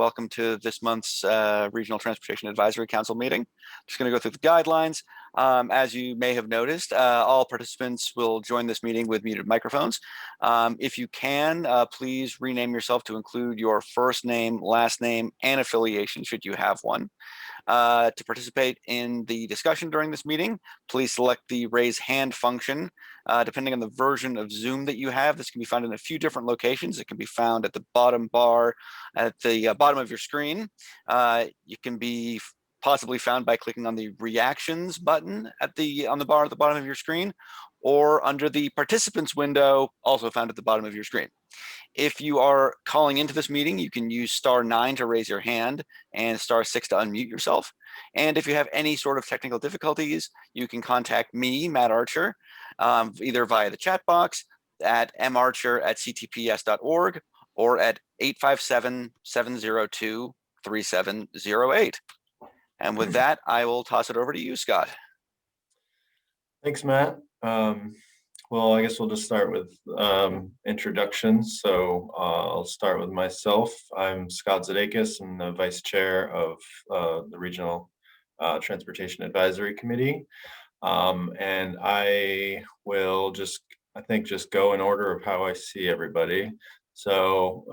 Welcome to this month's Regional Transportation Advisory Council meeting. Just going to go through the guidelines. As you may have noticed, all participants will join this meeting with muted microphones. If you can, please rename yourself to include your first name, last name, and affiliation, should you have one. To participate in the discussion during this meeting, please select the raise hand function. Depending on the version of Zoom that you have, this can be found in a few different locations. It can be found at the bottom bar at the bottom of your screen. You can be possibly found by clicking on the reactions button on the bar at the bottom of your screen, or under the participants window, also found at the bottom of your screen. If you are calling into this meeting, you can use *9 to raise your hand and *6 to unmute yourself. And if you have any sort of technical difficulties, you can contact me, Matt Archer, either via the chat box at marcher@ctps.org or at 857-702-3708. And with that, I will toss it over to you, Scott. Thanks, Matt. Well, I guess we'll just start with introductions. So I'll start with myself. I'm Scott Zadakis. I'm the Vice Chair of the Regional Transportation Advisory Committee. And I will just go in order of how I see everybody. So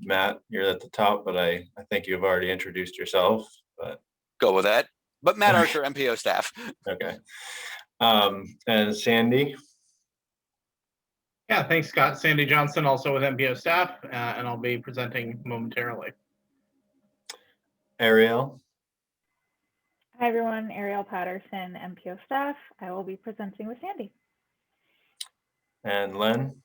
Matt, you're at the top, but I think you've already introduced yourself. But go with that. But Matt Archer, MPO staff. Okay. And Sandy. Yeah, thanks, Scott. Sandy Johnson, also with MPO staff, and I'll be presenting momentarily. Ariel. Hi, everyone. Ariel Patterson, MPO staff. I will be presenting with Sandy. And Len.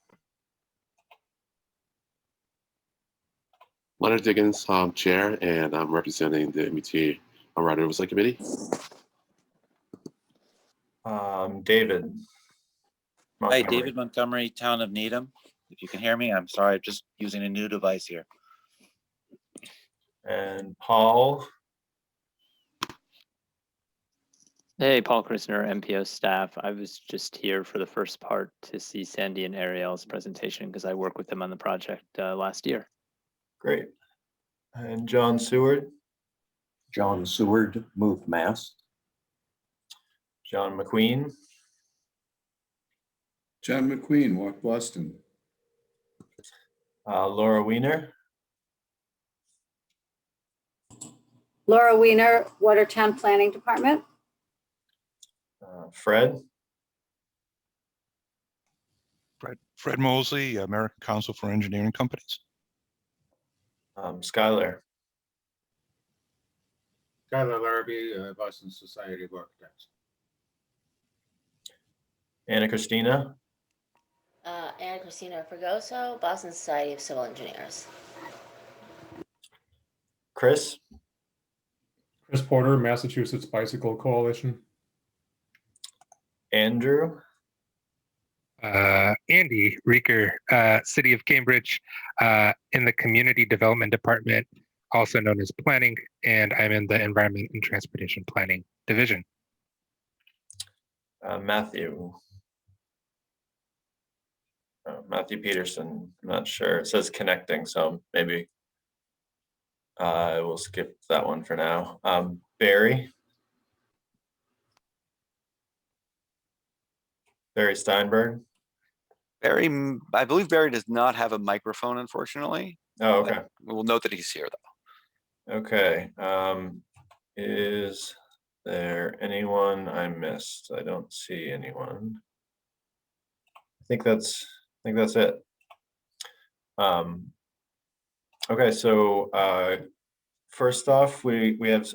Leonard Diggins, Chair, and I'm representing the MBTA Rider Oversight Committee. David. Hi, David Montgomery, Town of Needham. If you can hear me, I'm sorry, I'm just using a new device here. And Paul. Hey, Paul Christner, MPO staff. I was just here for the first part to see Sandy and Ariel's presentation because I worked with them on the project last year. Great. And John Seward. John Seward, Move Mass. John McQueen. John McQueen, Walk Boston. Laura Weiner. Laura Weiner, Watertown Planning Department. Fred. Fred Mosley, American Council for Engineering Companies. Skylar. Skylar Larrabee, Boston Society of Architects. Anna Christina. Anna Christina Fregoso, Boston Society of Civil Engineers. Chris. Chris Porter, Massachusetts Bicycle Coalition. Andrew. Andy Rieker, City of Cambridge, in the Community Development Department, also known as Planning, and I'm in the Environment and Transportation Planning Division. Matthew. Matthew Peterson, I'm not sure. It says connecting, so maybe we'll skip that one for now. Barry. Barry Steinberg. Barry, I believe Barry does not have a microphone, unfortunately. Oh, okay. We'll note that he's here, though. Okay. Is there anyone I missed? I don't see anyone. I think that's it. Okay, so first off, we have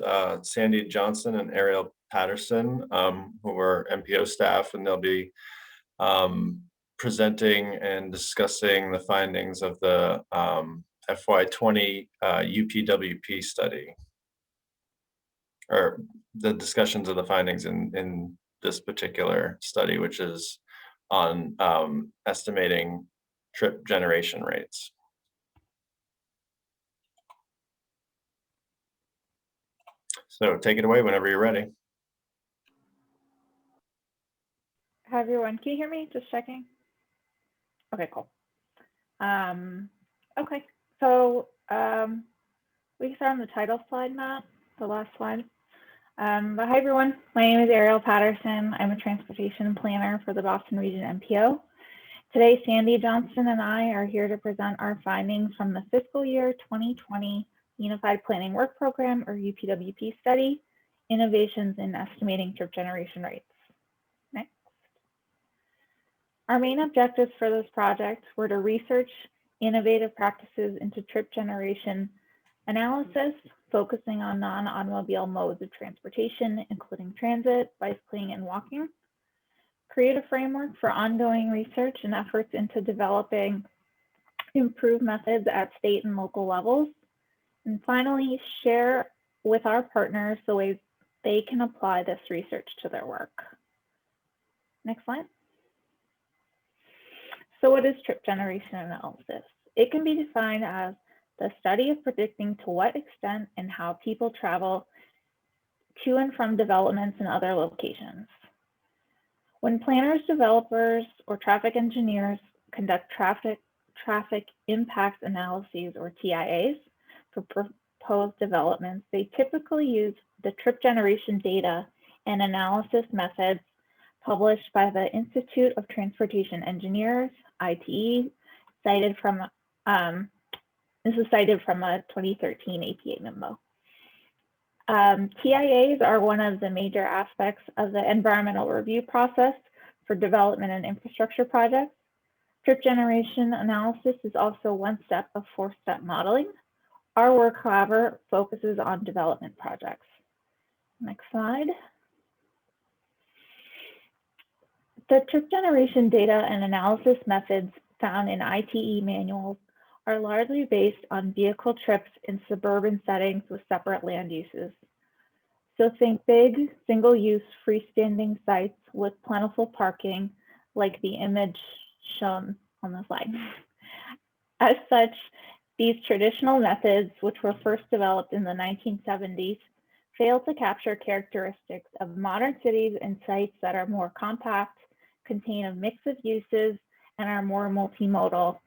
Sandy Johnson and Ariel Patterson, who are MPO staff, and they'll be presenting and discussing the findings of the FY20 UPWP study, or the discussions of the findings in this particular study, which is on estimating trip generation rates. So take it away whenever you're ready. Hi, everyone. Can you hear me? Just checking. Okay, cool. Okay, so We can start on the title slide, Matt, the last slide. But hi, everyone. My name is Ariel Patterson. I'm a transportation planner for the Boston Region MPO. Today, Sandy Johnston and I are here to present our findings from the fiscal year 2020 Unified Planning Work Program, or UPWP study, Innovations in Estimating Trip Generation Rates. Next. Our main objectives for this project were to research innovative practices into trip generation analysis, focusing on non-automobile modes of transportation, including transit, bicycling, and walking. Create a framework for ongoing research and efforts into developing improved methods at state and local levels. And finally, share with our partners the ways they can apply this research to their work. Next slide. So what is trip generation analysis? It can be defined as the study of predicting to what extent and how people travel to and from developments in other locations. When planners, developers, or traffic engineers conduct traffic impact analyses, or TIAs, for proposed developments, they typically use the trip generation data and analysis methods published by the Institute of Transportation Engineers, ITE, cited from this is cited from a 2013 APA memo. TIAs are one of the major aspects of the environmental review process for development and infrastructure projects. Trip generation analysis is also one step of four-step modeling. Our work, however, focuses on development projects. Next slide. The trip generation data and analysis methods found in ITE manuals are largely based on vehicle trips in suburban settings with separate land uses. So think big, single-use freestanding sites with plentiful parking, like the image shown on the slide. As such, these traditional methods, which were first developed in the 1970s, fail to capture characteristics of modern cities and sites that are more compact, contain a mix of uses, and are more multimodal,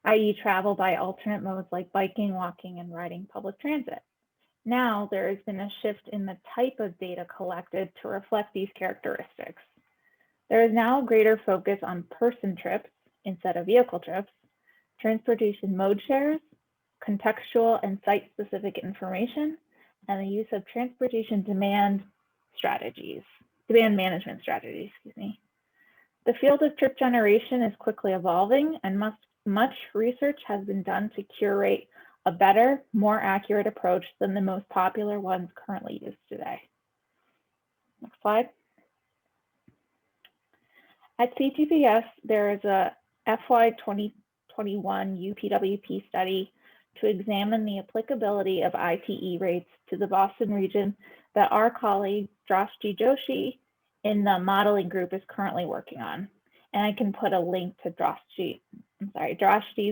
i.e. travel by alternate modes like biking, walking, and riding public transit. Now, there has been a shift in the type of data collected to reflect these characteristics. There is now a greater focus on person trips instead of vehicle trips, transportation mode shares, contextual and site-specific information, and the use of transportation demand management strategies, The field of trip generation is quickly evolving, and much research has been done to curate a better, more accurate approach than the most popular ones currently used today. Next slide. At CTPS, there is a FY 2021 UPWP study to examine the applicability of ITE rates to the Boston region that our colleague Drashti Joshi in the modeling group is currently working on. And I can put a link to Drashti's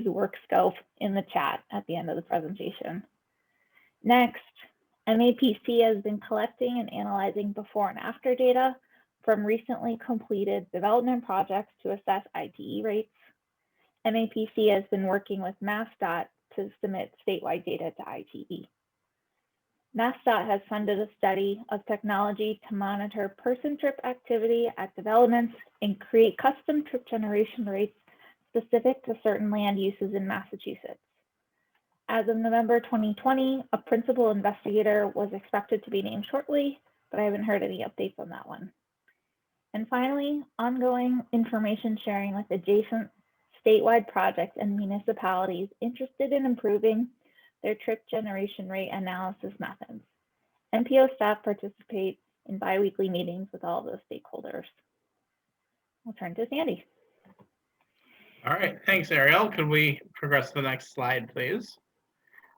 work scope in the chat at the end of the presentation. Next, MAPC has been collecting and analyzing before and after data from recently completed development projects to assess ITE rates. MAPC has been working with MassDOT to submit statewide data to ITE. MassDOT has funded a study of technology to monitor person trip activity at developments and create custom trip generation rates specific to certain land uses in Massachusetts. As of November 2020, a principal investigator was expected to be named shortly, but I haven't heard any updates on that one. And finally, ongoing information sharing with adjacent statewide projects and municipalities interested in improving their trip generation rate analysis methods. MPO staff participate in biweekly meetings with all of those stakeholders. I'll turn to Sandy. All right, thanks, Ariel. Could we progress to the next slide, please?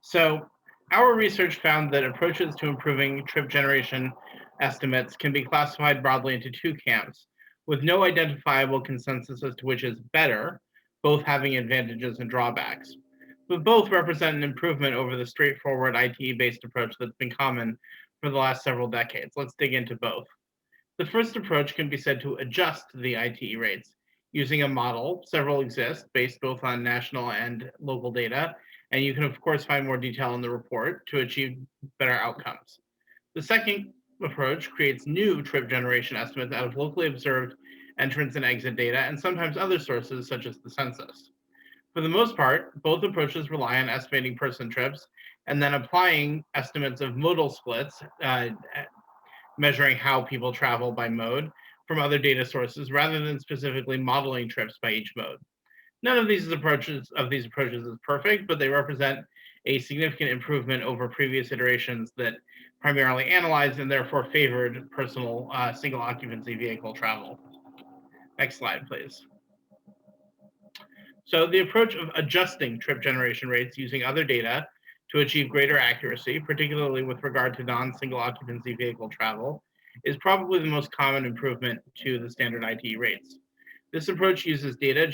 So our research found that approaches to improving trip generation estimates can be classified broadly into two camps, with no identifiable consensus as to which is better, both having advantages and drawbacks. But both represent an improvement over the straightforward ITE-based approach that's been common for the last several decades. Let's dig into both. The first approach can be said to adjust the ITE rates using a model. Several exist based both on national and local data, And you can, of course, find more detail in the report to achieve better outcomes. The second approach creates new trip generation estimates out of locally observed entrance and exit data, and sometimes other sources such as the census. For the most part, both approaches rely on estimating person trips and then applying estimates of modal splits, measuring how people travel by mode from other data sources rather than specifically modeling trips by each mode. None of these approaches is perfect, but they represent a significant improvement over previous iterations that primarily analyzed and therefore favored personal single occupancy vehicle travel. Next slide, please. So the approach of adjusting trip generation rates using other data to achieve greater accuracy, particularly with regard to non-single occupancy vehicle travel, is probably the most common improvement to the standard ITE rates. This approach uses data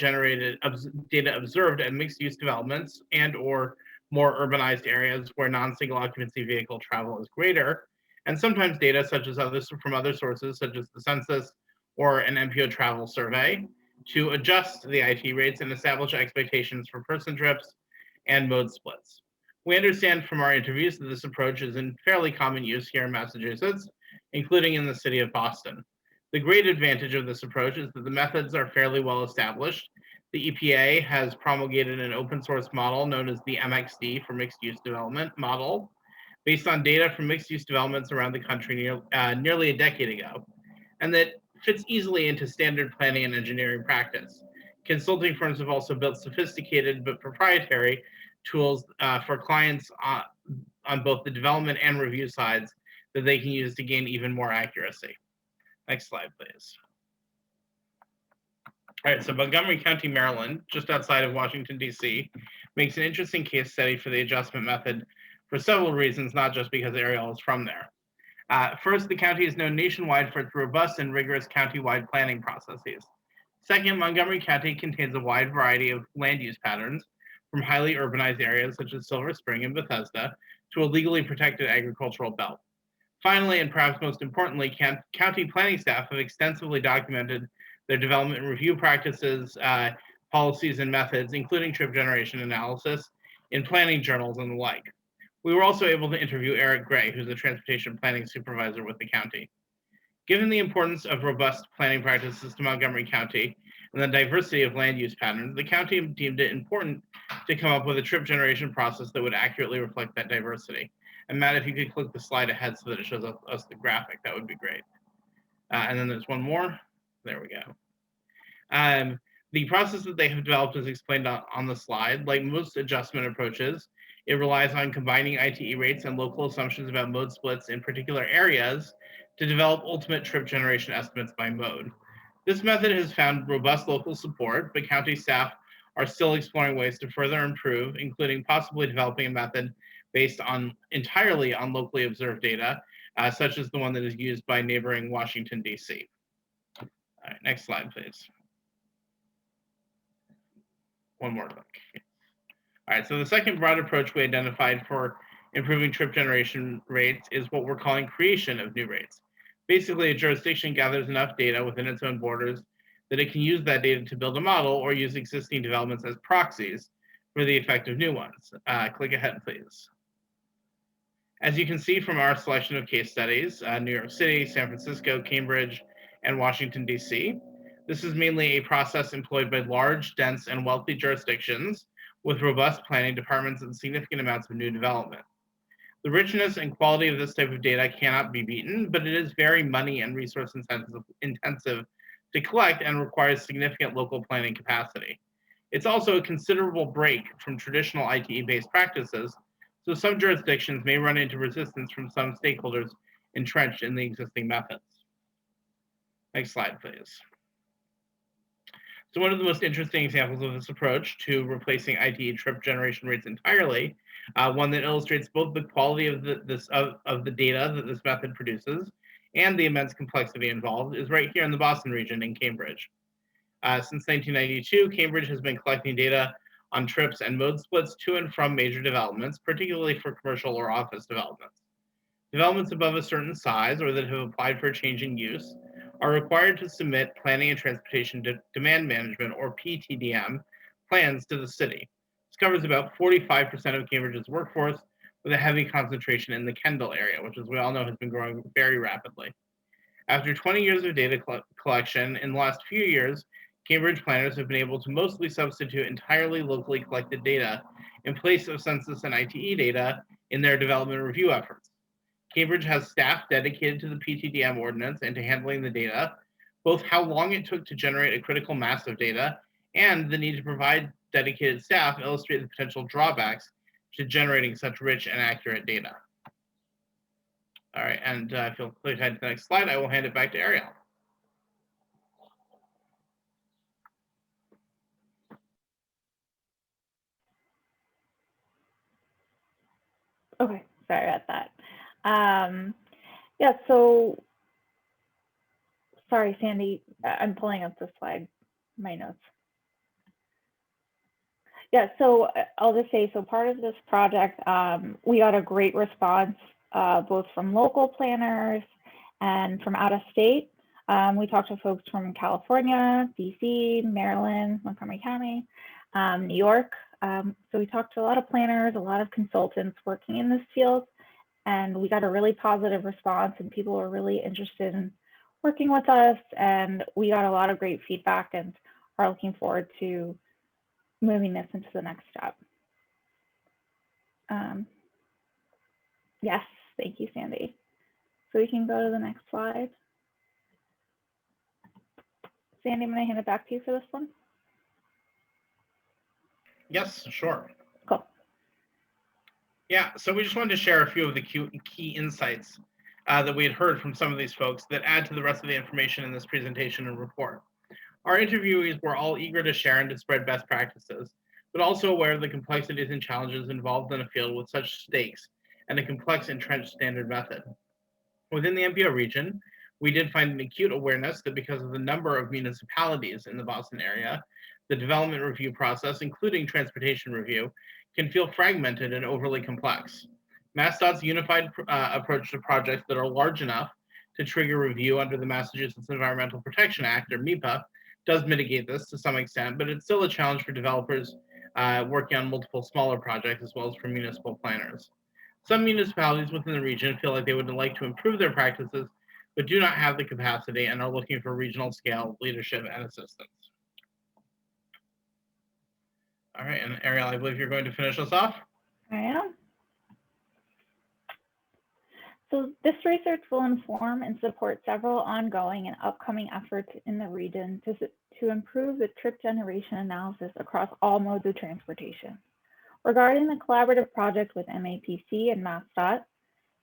observed at mixed-use developments and/or more urbanized areas where non-single occupancy vehicle travel is greater, and sometimes data such as from other sources such as the census or an MPO travel survey to adjust the IT rates and establish expectations for person trips and mode splits. We understand from our interviews that this approach is in fairly common use here in Massachusetts, including in the city of Boston. The great advantage of this approach is that the methods are fairly well established. The EPA has promulgated an open source model known as the MXD for mixed use development model, based on data from mixed use developments around the country nearly a decade ago, and that fits easily into standard planning and engineering practice. Consulting firms have also built sophisticated but proprietary tools for clients on both the development and review sides that they can use to gain even more accuracy. Next slide, please. All right, so Montgomery County, Maryland, just outside of Washington, D.C., makes an interesting case study for the adjustment method for several reasons, not just because Ariel is from there. First, the county is known nationwide for its robust and rigorous county-wide planning processes. Second, Montgomery County contains a wide variety of land use patterns, from highly urbanized areas such as Silver Spring and Bethesda to a legally protected agricultural belt. Finally, and perhaps most importantly, county planning staff have extensively documented their development and review practices, policies, and methods, including trip generation analysis, in planning journals and the like. We were also able to interview Eric Gray, who's a transportation planning supervisor with the county. Given the importance of robust planning practices to Montgomery County and the diversity of land use patterns, the county deemed it important to come up with a trip generation process that would accurately reflect that diversity. And Matt, if you could click the slide ahead so that it shows us the graphic, that would be great. And then there's one more. There we go. The process that they have developed is explained on the slide. Like most adjustment approaches, it relies on combining ITE rates and local assumptions about mode splits in particular areas to develop ultimate trip generation estimates by mode. This method has found robust local support, but county staff are still exploring ways to further improve, including possibly developing a method based entirely on locally observed data, such as the one that is used by neighboring Washington, D.C. All right, next slide, please. One more click. All right, so the second broad approach we identified for improving trip generation rates is what we're calling creation of new rates. Basically, a jurisdiction gathers enough data within its own borders that it can use that data to build a model or use existing developments as proxies for the effect of new ones. Click ahead, please. As you can see from our selection of case studies, New York City, San Francisco, Cambridge, and Washington, D.C., this is mainly a process employed by large, dense, and wealthy jurisdictions with robust planning departments and significant amounts of new development. The richness and quality of this type of data cannot be beaten, but it is very money and resource intensive to collect and requires significant local planning capacity. It's also a considerable break from traditional ITE-based practices, so some jurisdictions may run into resistance from some stakeholders entrenched in the existing methods. Next slide, please. So one of the most interesting examples of this approach to replacing ITE trip generation rates entirely, one that illustrates both the quality of the data that this method produces and the immense complexity involved, is right here in the Boston region in Cambridge. Since 1992, Cambridge has been collecting data on trips and mode splits to and from major developments, particularly for commercial or office developments. Developments above a certain size or that have applied for a change in use are required to submit Planning and Transportation Demand Management, or PTDM, plans to the city. This covers about 45% of Cambridge's workforce, with a heavy concentration in the Kendall area, which, as we all know, has been growing very rapidly. After 20 years of data collection, in the last few years, Cambridge planners have been able to mostly substitute entirely locally collected data in place of census and ITE data in their development review efforts. Cambridge has staff dedicated to the PTDM ordinance and to handling the data, both how long it took to generate a critical mass of data and the need to provide dedicated staff illustrate the potential drawbacks to generating such rich and accurate data. All right, and if you'll click ahead to the next slide, I will hand it back to Ariel. Okay, sorry about that. Yeah, so sorry, Sandy, I'm pulling up the slide, my notes. Yeah, so I'll just say, so part of this project, we got a great response, both from local planners and from out of state. We talked to folks from California, DC, Maryland, Montgomery County, New York. So we talked to a lot of planners, a lot of consultants working in this field, and we got a really positive response, and people were really interested in working with us, and we got a lot of great feedback and are looking forward to moving this into the next step. Yes, thank you, Sandy. So we can go to the next slide. Sandy, I'm going to hand it back to you for this one. Yes, sure. Cool. Yeah, so we just wanted to share a few of the key insights that we had heard from some of these folks that add to the rest of the information in this presentation and report. Our interviewees were all eager to share and to spread best practices, but also aware of the complexities and challenges involved in a field with such stakes and a complex entrenched standard method. Within the MPO region, we did find an acute awareness that because of the number of municipalities in the Boston area, the development review process, including transportation review, can feel fragmented and overly complex. MassDOT's unified approach to projects that are large enough to trigger review under the Massachusetts Environmental Protection Act, or MEPA, does mitigate this to some extent, but it's still a challenge for developers working on multiple smaller projects, as well as for municipal planners. Some municipalities within the region feel like they would like to improve their practices, but do not have the capacity and are looking for regional scale leadership and assistance. All right, and Ariel, I believe you're going to finish us off. I am. So this research will inform and support several ongoing and upcoming efforts in the region to improve the trip generation analysis across all modes of transportation. Regarding the collaborative project with MAPC and MassDOT,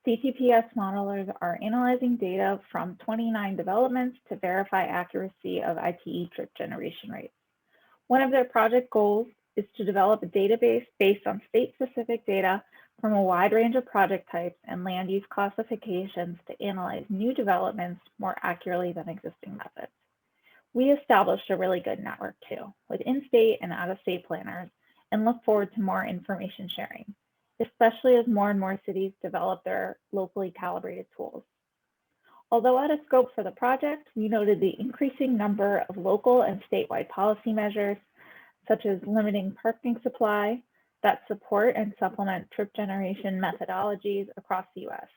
CTPS modelers are analyzing data from 29 developments to verify accuracy of ITE trip generation rates. One of their project goals is to develop a database based on state-specific data from a wide range of project types and land use classifications to analyze new developments more accurately than existing methods. We established a really good network too, with in-state and out-of-state planners, and look forward to more information sharing, especially as more and more cities develop their locally calibrated tools. Although out of scope for the project, we noted the increasing number of local and statewide policy measures, such as limiting parking supply, that support and supplement trip generation methodologies across the US.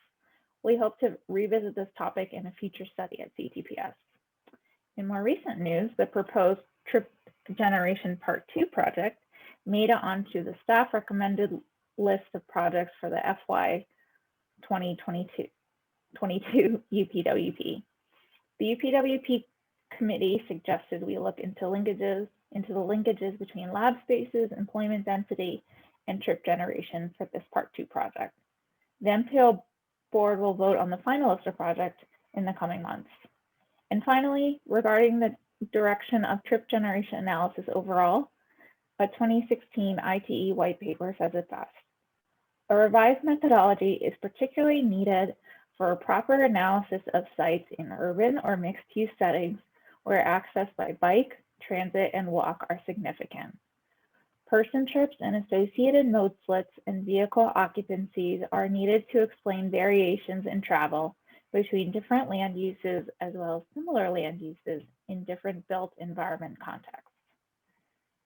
We hope to revisit this topic in a future study at CTPS. In more recent news, the proposed Trip Generation Part 2 project made it onto the staff recommended list of projects for the FY 2022 UPWP. The UPWP committee suggested we look into the linkages between lab spaces, employment density, and trip generation for this Part 2 project. The MPO board will vote on the final list of projects in the coming months. And finally, regarding the direction of trip generation analysis overall, a 2016 ITE white paper says it best. A revised methodology is particularly needed for a proper analysis of sites in urban or mixed-use settings where access by bike, transit, and walk are significant. Person trips and associated mode splits and vehicle occupancies are needed to explain variations in travel between different land uses as well as similar land uses in different built environment contexts.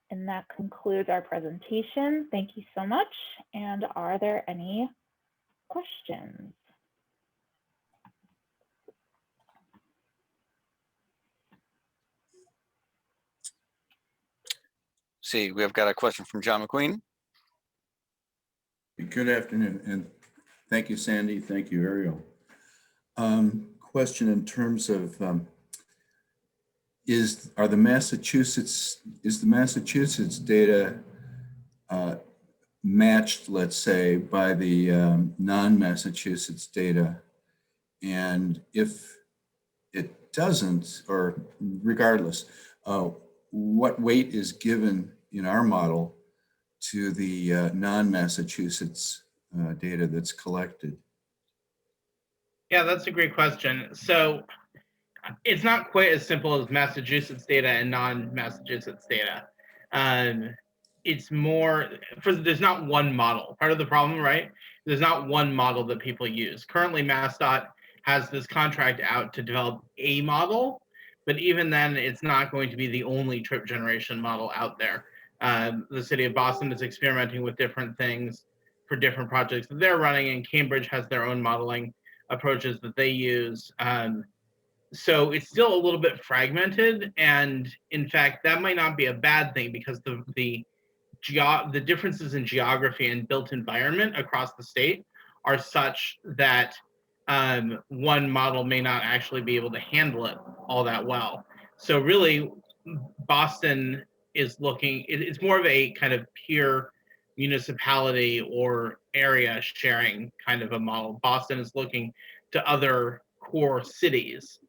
And that concludes our presentation. Thank you so much. And are there any questions? See, we've got a question from John McQueen. Good afternoon, and thank you, Sandy. Thank you, Ariel. Question in terms of is the Massachusetts data matched, let's say, by the non-Massachusetts data? And if it doesn't, or regardless, what weight is given in our model to the non-Massachusetts data that's collected? Yeah, that's a great question. So it's not quite as simple as Massachusetts data and non-Massachusetts data. It's more, there's not one model. Part of the problem, right? There's not one model that people use. Currently, MassDOT has this contract out to develop a model, but even then, it's not going to be the only trip generation model out there. The city of Boston is experimenting with different things for different projects that they're running, and Cambridge has their own modeling approaches that they use. So it's still a little bit fragmented, and in fact, that might not be a bad thing because the differences in geography and built environment across the state are such that one model may not actually be able to handle it all that well. So really, Boston is looking, it's more of a kind of peer municipality or area sharing kind of a model. Boston is looking to other core cities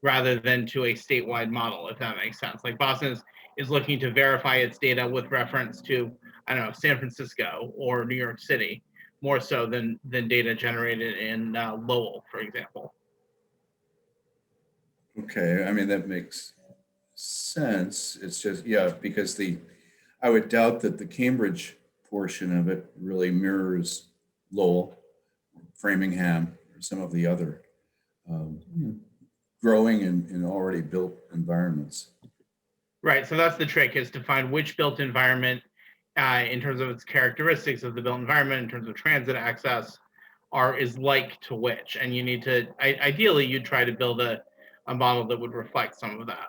rather than to a statewide model, if that makes sense. Like Boston is looking to verify its data with reference to, I don't know, San Francisco or New York City, more so than data generated in Lowell, for example. Okay, I mean, that makes sense. It's just, yeah, because I would doubt that the Cambridge portion of it really mirrors Lowell, Framingham, or some of the other growing in already built environments. Right, so that's the trick, is to find which built environment in terms of its characteristics of the built environment, in terms of transit access, is like to which. And you need to, ideally, you'd try to build a model that would reflect some of that.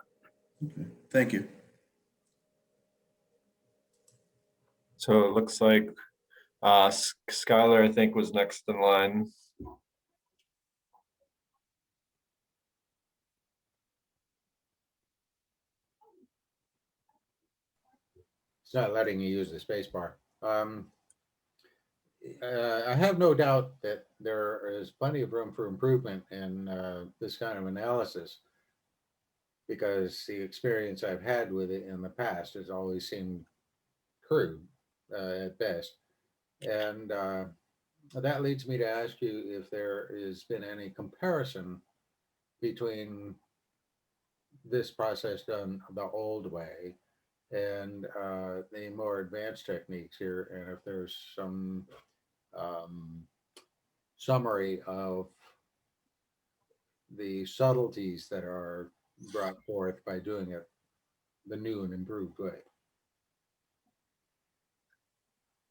Okay, thank you. So it looks like Skylar, I think, was next in line. It's not letting you use the space bar. I have no doubt that there is plenty of room for improvement in this kind of analysis, because the experience I've had with it in the past has always seemed crude at best. And that leads me to ask you if there has been any comparison between this process done the old way and the more advanced techniques here, and if there's some summary of the subtleties that are brought forth by doing it the new and improved way.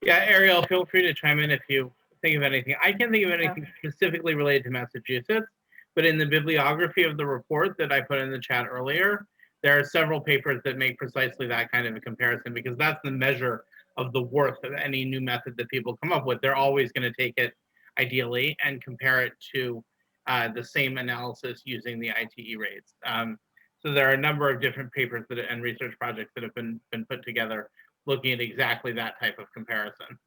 Yeah, Ariel, feel free to chime in if you think of anything. I can't think of anything specifically related to Massachusetts, but in the bibliography of the report that I put in the chat earlier, there are several papers that make precisely that kind of a comparison, because that's the measure of the worth of any new method that people come up with. They're always going to take it, ideally, and compare it to the same analysis using the ITE rates. So there are a number of different papers and research projects that have been put together looking at exactly that type of comparison.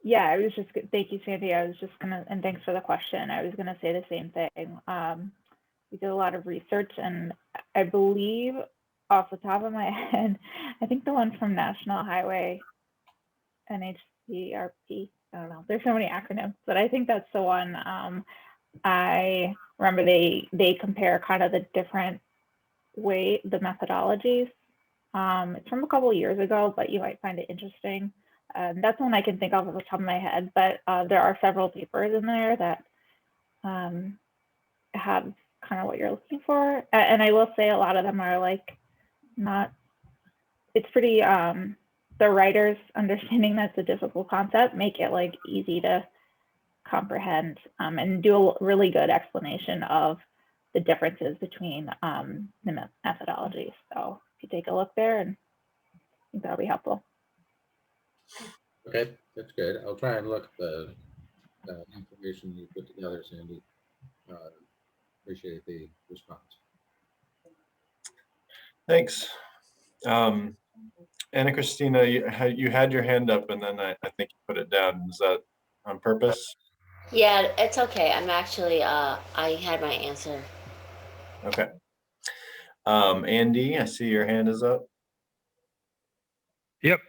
Yeah, I was just, thank you, Sandy. I was just gonna, and thanks for the question. I was gonna say the same thing. We did a lot of research, and I believe off the top of my head, I think the one from National Highway, NHCRP, I don't know, there's so many acronyms, but I think that's the one. I remember they compare kind of the different the methodologies. It's from a couple of years ago, but you might find it interesting. That's one I can think of off the top of my head, but there are several papers in there that have kind of what you're looking for. And I will say a lot of them are like not it's pretty, the writers understanding that's a difficult concept, make it like easy to comprehend, and do a really good explanation of the differences between the methodologies. So if you take a look there, and I think that'll be helpful. Okay, that's good. I'll try and look at the information you put together, Sandy. Appreciate the response. Thanks. Anna Christina, you had your hand up and then I think you put it down. Is that on purpose? Yeah, it's okay. I'm actually, I had my answer. Okay. Andy, I see your hand is up. Yep.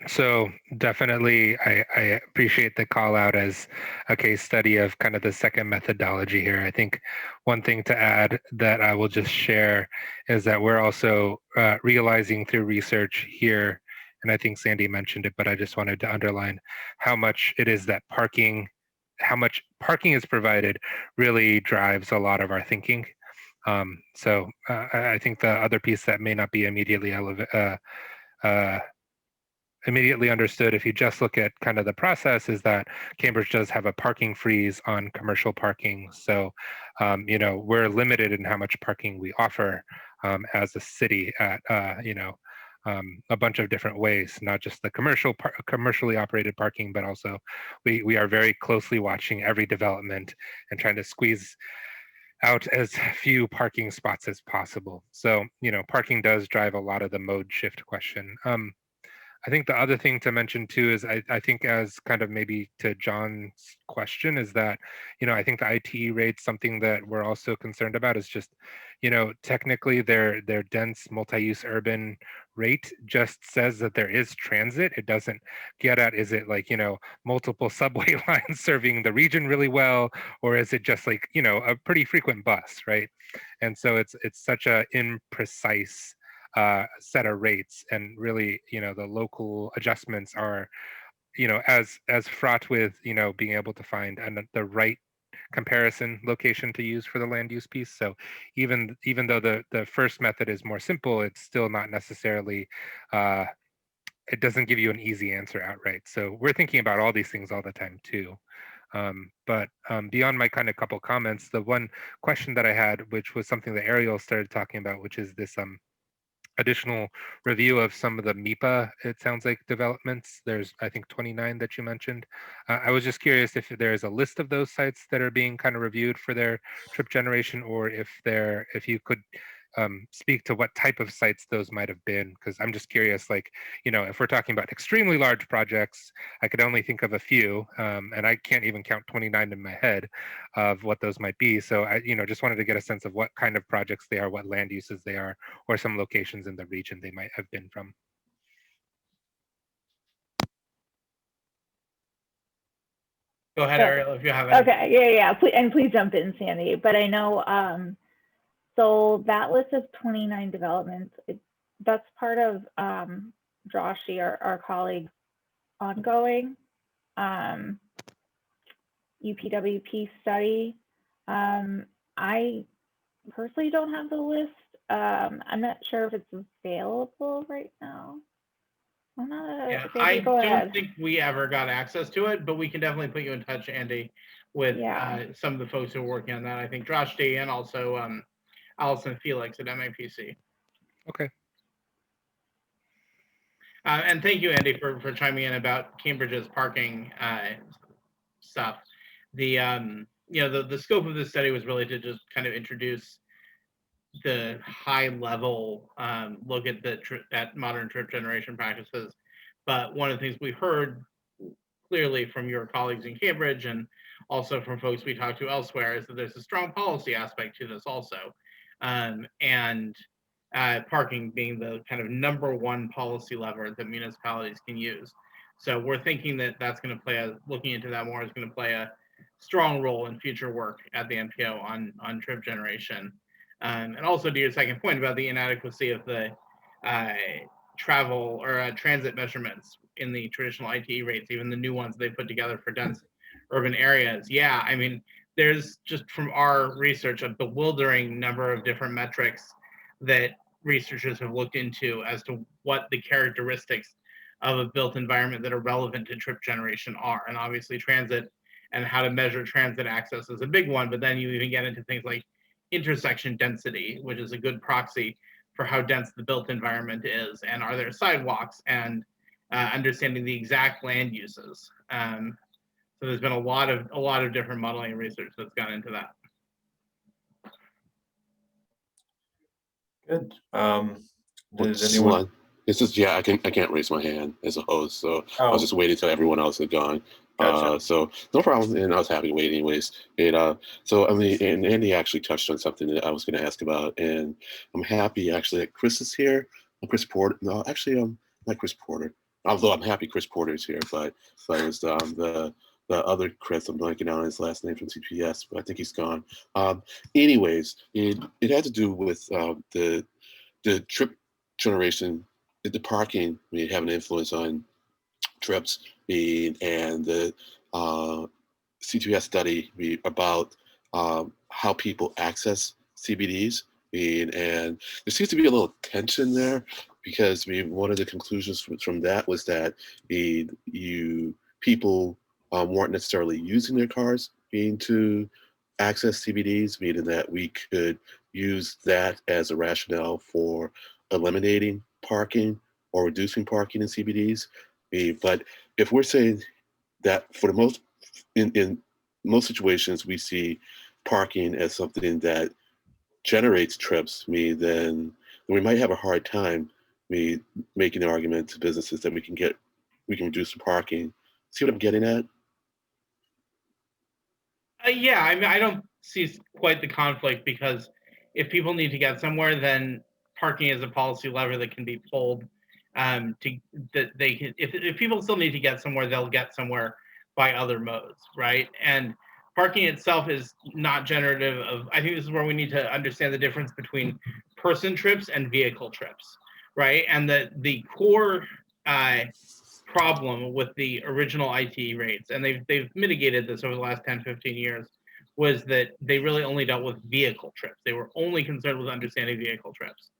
So definitely, I appreciate the call out as a case study of kind of the second methodology here. I think one thing to add that I will just share is that we're also realizing through research here, and I think Sandy mentioned it, but I just wanted to underline how much it is that how much parking is provided really drives a lot of our thinking. So I think the other piece that may not be immediately understood if you just look at kind of the process is that Cambridge does have a parking freeze on commercial parking. So, you know, we're limited in how much parking we offer as a city at, you know, a bunch of different ways, not just the commercially operated parking, but also we are very closely watching every development and trying to squeeze out as few parking spots as possible. So, you know, parking does drive a lot of the mode shift question. I think the other thing to mention too is I think as kind of maybe to John's question is that, you know, I think the ITE rate, something that we're also concerned about is just, you know, technically their dense multi-use urban rate just says that there is transit. It doesn't get at, is it like, you know, multiple subway lines serving the region really well, or is it just like, you know, a pretty frequent bus, right? And so it's such a imprecise set of rates, and really, you know, the local adjustments are, you know, as fraught with, you know, being able to find the right comparison location to use for the land use piece. So even though the first method is more simple, it's still not necessarily it doesn't give you an easy answer outright. So we're thinking about all these things all the time too. But beyond my kind of couple comments, the one question that I had, which was something that Ariel started talking about, which is this additional review of some of the MIPA, it sounds like, developments. There's, I think, 29 that you mentioned. I was just curious if there's a list of those sites that are being kind of reviewed for their trip generation, or if you could speak to what type of sites those might have been, because I'm just curious, like, you know, if we're talking about extremely large projects, I could only think of a few, and I can't even count 29 in my head of what those might be. So I, you know, just wanted to get a sense of what kind of projects they are, what land uses they are, or some locations in the region they might have been from. Go ahead, Ariel, if you have it. Okay, yeah. Please jump in, Sandy. But I know, so that list of 29 developments, that's part of Joshi, our colleague's ongoing UPWP study. I personally don't have the list. I'm not sure if it's available right now. Yeah, I don't think we ever got access to it, but we can definitely put you in touch, Andy, with some of the folks who are working on that. I think Josh D and also Allison Felix at MAPC. Okay. And thank you, Andy, for chiming in about Cambridge's parking stuff. The you know, the scope of this study was really to just kind of introduce the high level look at modern trip generation practices. But one of the things we heard clearly from your colleagues in Cambridge and also from folks we talked to elsewhere is that there's a strong policy aspect to this also. And parking being the kind of #1 policy lever that municipalities can use. So we're thinking that that's going to play looking into that more is going to play a strong role in future work at the NPO on trip generation. And also to your second point about the inadequacy of the travel or transit measurements in the traditional ITE rates, even the new ones they put together for dense urban areas. Yeah, I mean, there's just from our research a bewildering number of different metrics that researchers have looked into as to what the characteristics of a built environment that are relevant to trip generation are. And obviously transit and how to measure transit access is a big one, but then you even get into things like intersection density, which is a good proxy for how dense the built environment is, and are there sidewalks, and understanding the exact land uses. So there's been a lot of different modeling and research that's gone into that. Good. Does anyone? It's just, yeah, I can't raise my hand as a host, so I Oh, was just waiting until everyone else had gone. Gotcha. So no problem, and I was happy to wait anyways. So I mean, and Andy actually touched on something that I was going to ask about, and I'm happy actually that Chris is here. Chris Porter. No, actually, not Chris Porter. Although I'm happy Chris Porter is here, but it was the other Chris. I'm blanking on his last name from CPS, but I think he's gone. Anyways, it had to do with the trip generation, the parking, have an influence on trips, and the C2S study about how people access CBDs. And there seems to be a little tension there, because one of the conclusions from that was that people weren't necessarily using their cars to access CBDs, meaning that we could use that as a rationale for eliminating parking or reducing parking in CBDs. But if we're saying that for the in most situations we see parking as something that generates trips, then we might have a hard time making the argument to businesses that we can reduce the parking. See what I'm getting at? Yeah, I mean, I don't see quite the conflict, because if people need to get somewhere, then parking is a policy lever that can be pulled. If people still need to get somewhere, they'll get somewhere by other modes, right? And parking itself is not generative of. I think this is where we need to understand the difference between person trips and vehicle trips, right? And the core problem with the original ITE rates, and they've mitigated this over the last 10, 15 years, was that they really only dealt with vehicle trips. They were only concerned with understanding vehicle trips.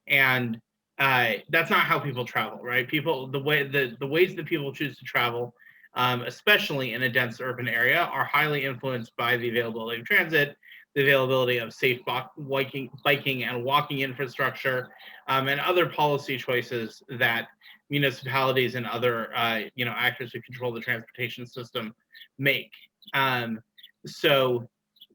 And that's not how people travel, right? The ways that people choose to travel, especially in a dense urban area, are highly influenced by the availability of transit, the availability of safe biking and walking infrastructure, and other policy choices that municipalities and other actors who control the transportation system make. So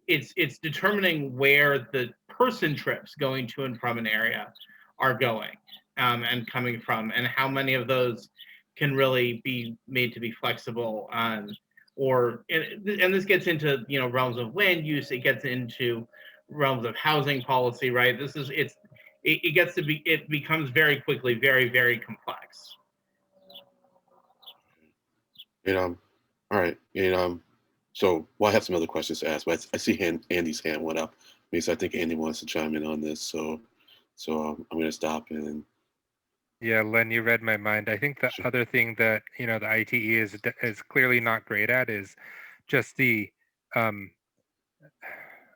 it's determining where the person trips going to and from an area are going and coming from, and how many of those can really be made to be flexible. And this gets into realms of land use. It gets into realms of housing policy, right? It becomes very quickly very, very complex. All right. So I have some other questions to ask, but I see Andy's hand went up. So I think Andy wants to chime in on this. So I'm going to stop and. Yeah, Len, you read my mind. I think the other thing that the ITE is clearly not great at is just the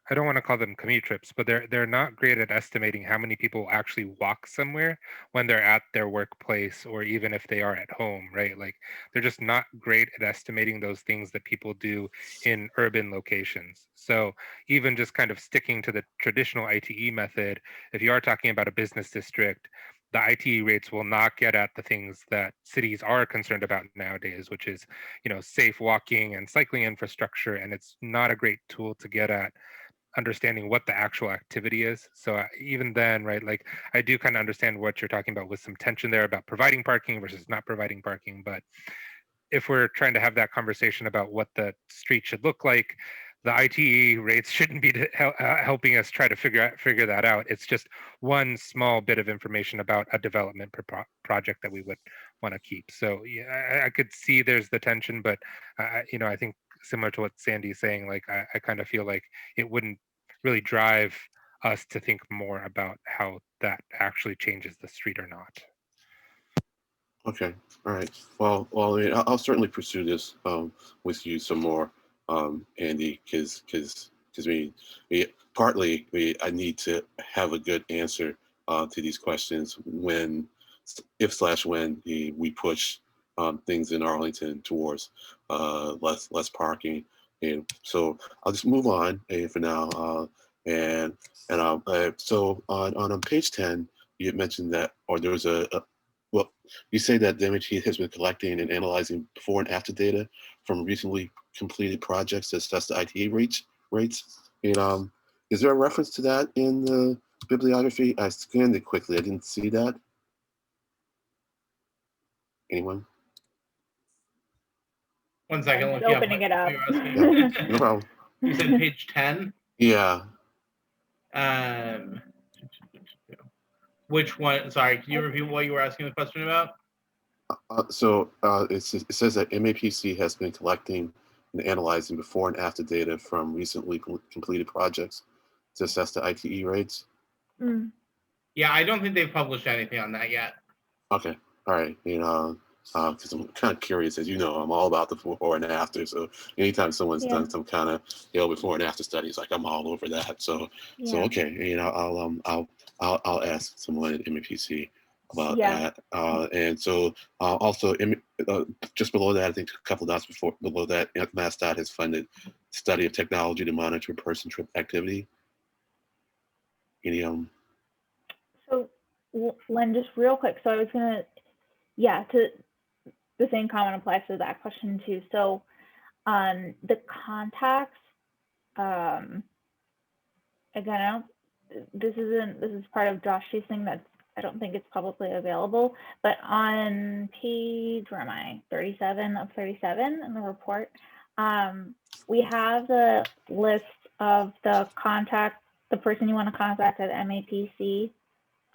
I don't want to call them commute trips, but they're not great at estimating how many people actually walk somewhere when they're at their workplace, or even if they are at home, right? Like, they're just not great at estimating those things that people do in urban locations. So even just kind of sticking to the traditional ITE method, if you are talking about a business district, the ITE rates will not get at the things that cities are concerned about nowadays, which is, safe walking and cycling infrastructure. And it's not a great tool to get at understanding what the actual activity is. So even then, right, like, I do kind of understand what you're talking about with some tension there about providing parking versus not providing parking. But if we're trying to have that conversation about what the street should look like, the ITE rates shouldn't be helping us try to figure that out. It's just one small bit of information about a development project that we would want to keep. So yeah, I could see there's the tension, but I think similar to what Sandy's saying, like, I kind of feel like it wouldn't really drive us to think more about how that actually changes the street or not. Okay. All right. Well, I'll certainly pursue this with you some more, Andy, because partly I need to have a good answer to these questions when, if/when we push things in Arlington towards less parking. And so I'll just move on for now. So on page 10, you had mentioned that, or there was well, you say that the MIT has been collecting and analyzing before and after data from recently completed projects to assess the ITE rates. And is there a reference to that in the bibliography? I scanned it quickly. I didn't see that. Anyone? One second. I'm Looking opening it what up. you were asking. Yeah, no problem. You said page 10? Yeah. Which one? Sorry, can you repeat what you were asking the question about? It says that MAPC has been collecting and analyzing before and after data from recently completed projects to assess the ITE rates. Mm. Yeah, I don't think they've published anything on that yet. Okay, all right. Because I'm kind of curious, as you know, I'm all about the before and after. So anytime someone's done some kind of before and after studies, like I'm all over that. So okay, I'll ask someone at MAPC about that. And so also just below that, I think a couple dots below that, MassDOT has funded study of technology to monitor person trip activity. So Len, just real quick. So I was gonna, the same comment applies to that question too. So the contacts, again, this is part of Josh's thing that's, I don't think it's publicly available, but on page, where am I, 37 of 37 in the report, we have the list of the person you want to contact at MAPC,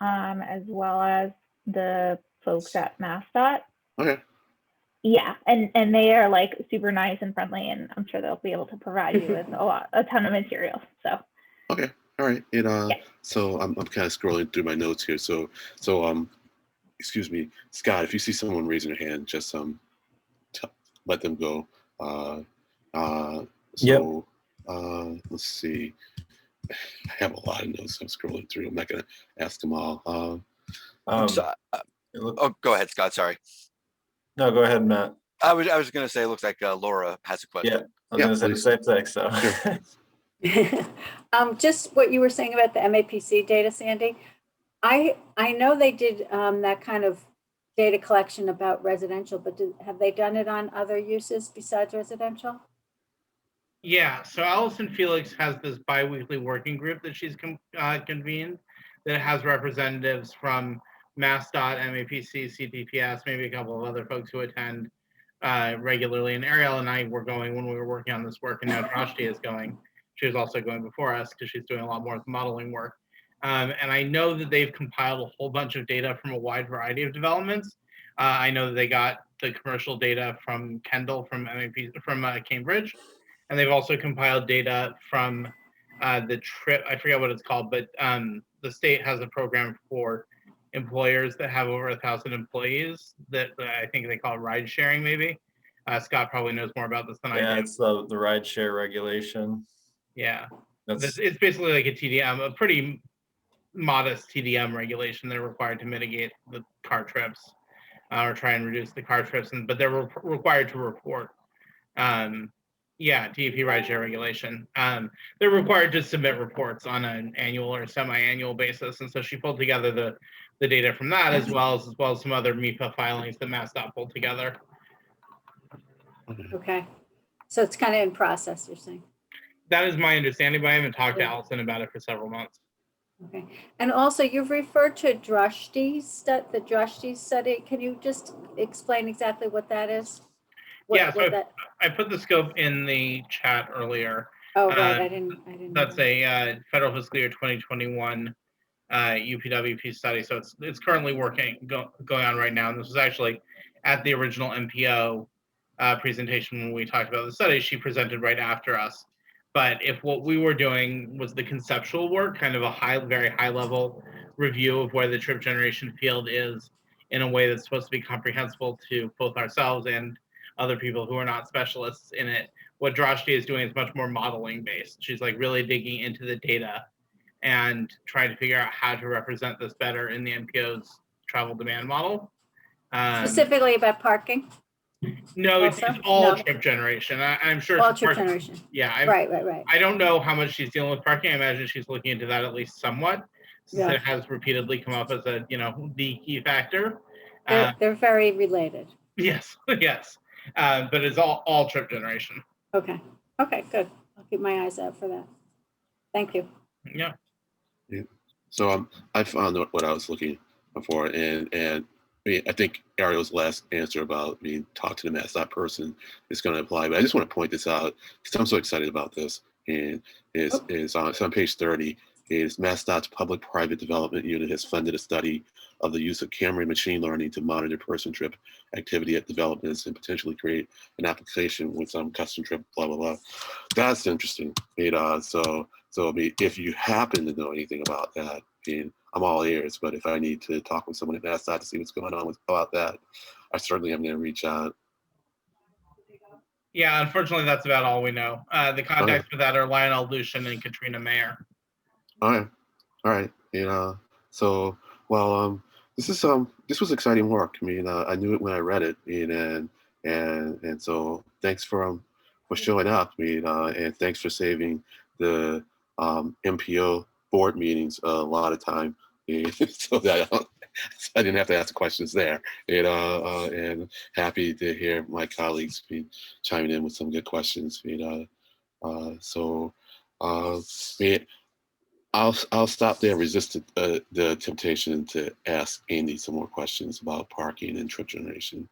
as well as the folks at MassDOT. Okay. Yeah, and they are like super nice and friendly, and I'm sure they'll be able to provide you with a ton of material. So. Okay. All right. So I'm kind of scrolling through my notes here. So excuse me, Scott, if you see someone raising their hand, just let them go. Let's see. I have a lot of notes I'm scrolling through. I'm not going to ask them all. Go ahead, Scott. Sorry. No, go ahead, Matt. I was going to say, it looks like Laura has a question. Yeah, I was going to say the same thing. So. Just what you were saying about the MAPC data, Sandy. I know they did that kind of data collection about residential, but have they done it on other uses besides residential? Yeah, so Allison Felix has this bi-weekly working group that she's convened that has representatives from MassDOT, MAPC, CTPS, maybe a couple of other folks who attend regularly. And Ariel and I were going when we were working on this work, and now Drashti is going. She was also going before us because she's doing a lot more modeling work. And I know that they've compiled a whole bunch of data from a wide variety of developments. I know that they got the commercial data from Kendall from Cambridge, and they've also compiled data from the trip. I forget what it's called, but the state has a program for employers that have over 1,000 employees that I think they call ride sharing. Maybe Scott probably knows more about this than I do. Yeah, it's the ride share regulation. Yeah, it's basically like a TDM, a pretty modest TDM regulation. They're required to mitigate the car trips or try and reduce the car trips, but they're required to report. DEP rideshare regulation. They're required to submit reports on an annual or semi-annual basis, and so she pulled together the data from that as well as some other MEPA filings that MassDOT pulled together. Okay, so it's kind of in process, you're saying? That is my understanding, but I haven't talked to Allison about it for several months. Okay, and also you've referred to the Drashti study. Can you just explain exactly what that is? I put the scope in the chat earlier. Oh, right, I didn't. That's a federal fiscal year 2021 UPWP study. So it's currently going on right now. And this was actually at the original MPO presentation when we talked about the study. She presented right after us. But if what we were doing was the conceptual work, kind of a very high level review of where the trip generation field is in a way that's supposed to be comprehensible to both ourselves and other people who are not specialists in it, what Drashti is doing is much more modeling based. She's like really digging into the data and trying to figure out how to represent this better in the MPO's travel demand model. Specifically about parking? No, it's Also? all No. trip generation. I'm sure. All for trip parking- generation. Yeah. Right. I don't know how much she's dealing with parking. I imagine she's looking into that at least somewhat, since Yeah. it has repeatedly come up as a, the key factor. They're very related. Yes, yes. But it's all trip generation. Okay. Okay, good. I'll keep my eyes out for that. Thank you. Yeah. So I found out what I was looking for, and I mean, I think Ariel's last answer about me talk to the MassDOT person is going to apply. But I just want to point this out because I'm so excited about this. And it's on page 30. Is MassDOT's public-private development unit has funded a study of the use of camera and machine learning to monitor person trip activity at developments and potentially create an application with some custom trip, blah, blah, blah. That's interesting. So I mean, if you happen to know anything about that, I mean, I'm all ears, but if I need to talk with someone at MassDOT to see what's going on about that, I certainly am going to reach out. Yeah, unfortunately, that's about all we know. The contacts for that are Lionel Lucian and Katrina Mayer. All right. So well, this was exciting work. I mean, I knew it when I read it, and so thanks for showing up. I mean, and thanks for saving the MPO board meetings a lot of time, so that I didn't have to ask questions there. And happy to hear my colleagues be chiming in with some good questions. I'll stop there. Resist the temptation to ask Andy some more questions about parking and trip generation.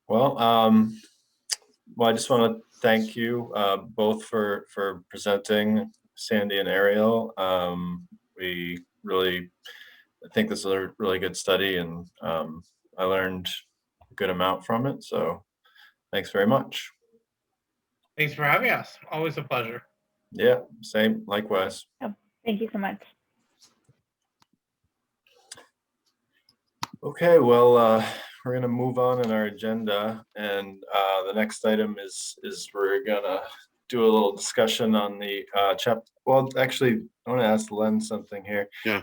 Well, I just want to thank you both for presenting, Sandy and Ariel. We really think this is a really good study, and I learned a good amount from it. So thanks very much. Thanks for having us. Always a pleasure. Yeah, same. Likewise. Oh, thank you so much. Okay, well, we're going to move on in our agenda, and the next item is we're going to do a little discussion on the chapter. Well, actually, I want to ask Len something here. Yeah.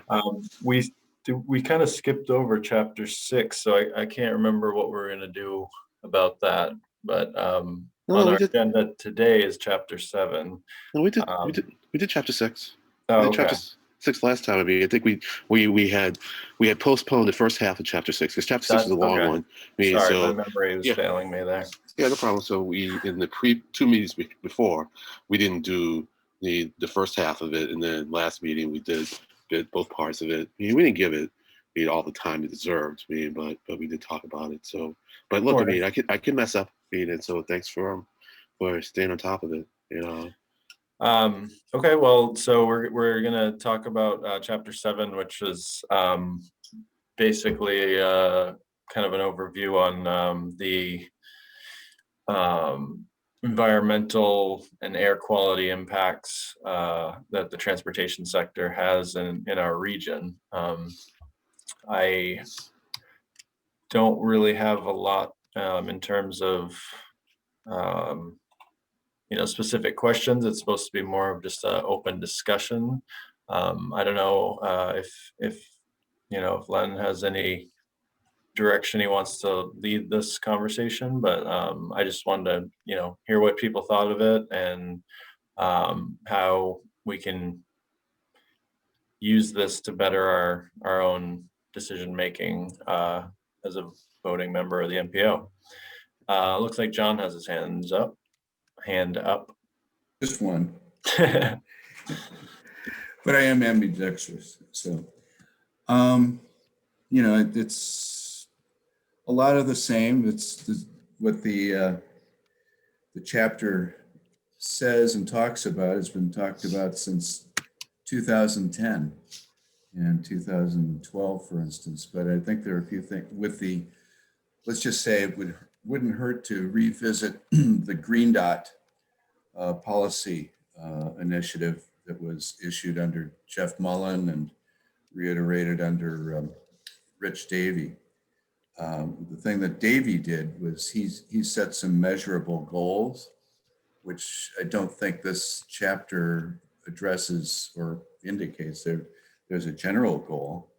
We kind of skipped over chapter 6, so I can't remember what we're going to do about that. But on our agenda today is chapter 7. No, we did chapter 6. Oh, We did okay. chapter 6 last time. I mean, I think we had postponed the first half of chapter 6 because chapter 6 is a long one. I mean, Sorry, so my memory was failing me there. yeah, no problem. So we in the two meetings before, we didn't do the first half of it, and then last meeting we did both parts of it. I mean, we didn't give it all the time it deserved. I mean, but we did talk about it. So, but look, I mean, I can mess up. And so thanks for staying on top of it. Okay, well, so we're gonna talk about chapter 7, which is basically kind of an overview on the environmental and air quality impacts that the transportation sector has in our region. I don't really have a lot in terms of specific questions. It's supposed to be more of just an open discussion. I don't know if Len has any direction he wants to lead this conversation, but I just wanted to hear what people thought of it and how we can use this to better our own decision making as a voting member of the MPO. Looks like John has his hand up. Just one. But I am ambidextrous, so it's a lot of the same. It's what the chapter says and talks about has been talked about since 2010 and 2012, for instance. But I think there are a few things with let's just say it wouldn't hurt to revisit the Green Dot policy initiative that was issued under Jeff Mullen and reiterated under Rich Davey. The thing that Davey did was he set some measurable goals which I don't think this chapter addresses or indicates. There's a general goal,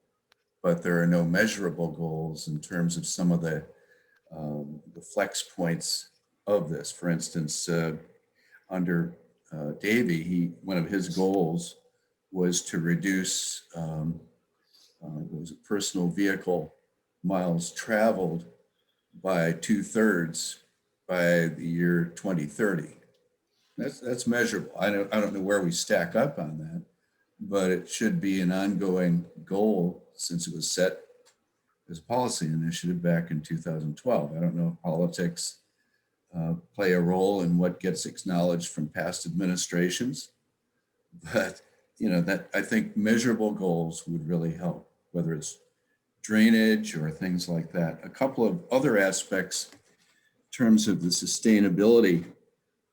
but there are no measurable goals in terms of some of the flex points of this. For instance, under Davey, one of his goals was to reduce personal vehicle miles traveled by 2/3 by the year 2030. That's measurable. I don't know where we stack up on that, but it should be an ongoing goal since it was set as a policy initiative back in 2012. I don't know if politics play a role in what gets acknowledged from past administrations, but that I think measurable goals would really help, whether it's drainage or things like that. A couple of other aspects in terms of the sustainability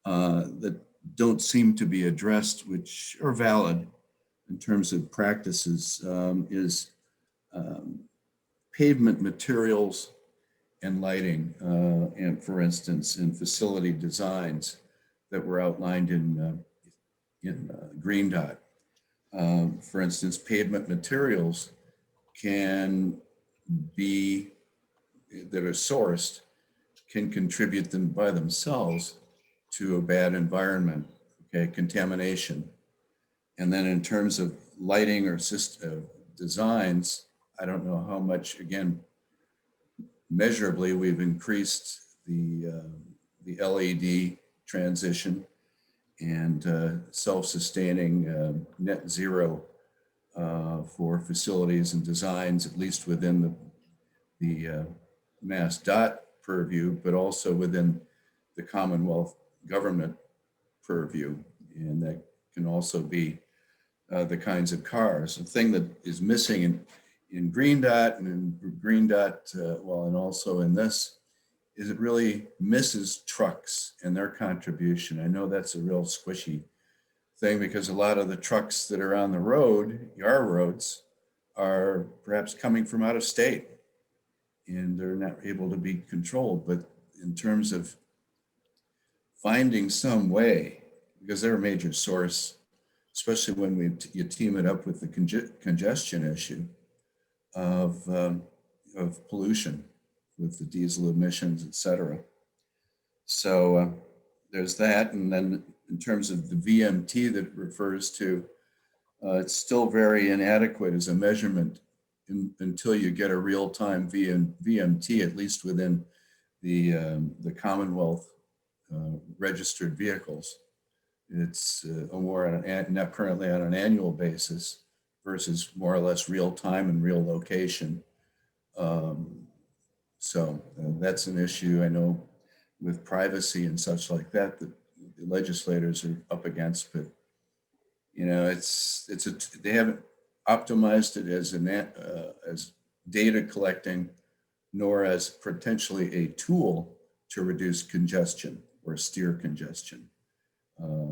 that don't seem to be addressed, which are valid in terms of practices, is pavement materials and lighting, and for instance, in facility designs that were outlined in Green Dot. For instance, pavement materials that are sourced can contribute them by themselves to a bad environment, okay, contamination. And then in terms of lighting or designs, I don't know how much, again, measurably we've increased the LED transition and self-sustaining net zero for facilities and designs, at least within the Mass DOT purview, but also within the Commonwealth government purview. And that can also be the kinds of cars. The thing that is missing in Green Dot and in Green Dot, and also in this, is it really misses trucks and their contribution. I know that's a real squishy thing because a lot of the trucks that are on the road, our roads, are perhaps coming from out of state and they're not able to be controlled. But in terms of finding some way, because they're a major source, especially when you team it up with the congestion issue of pollution with the diesel emissions, et cetera. So there's that. And then in terms of the VMT that it refers to, it's still very inadequate as a measurement until you get a real-time VMT, at least within the Commonwealth registered vehicles. It's not currently on an annual basis versus more or less real time and real location. So that's an issue I know with privacy and such like that the legislators are up against, but they haven't optimized it as data collecting, nor as potentially a tool to reduce congestion or steer congestion,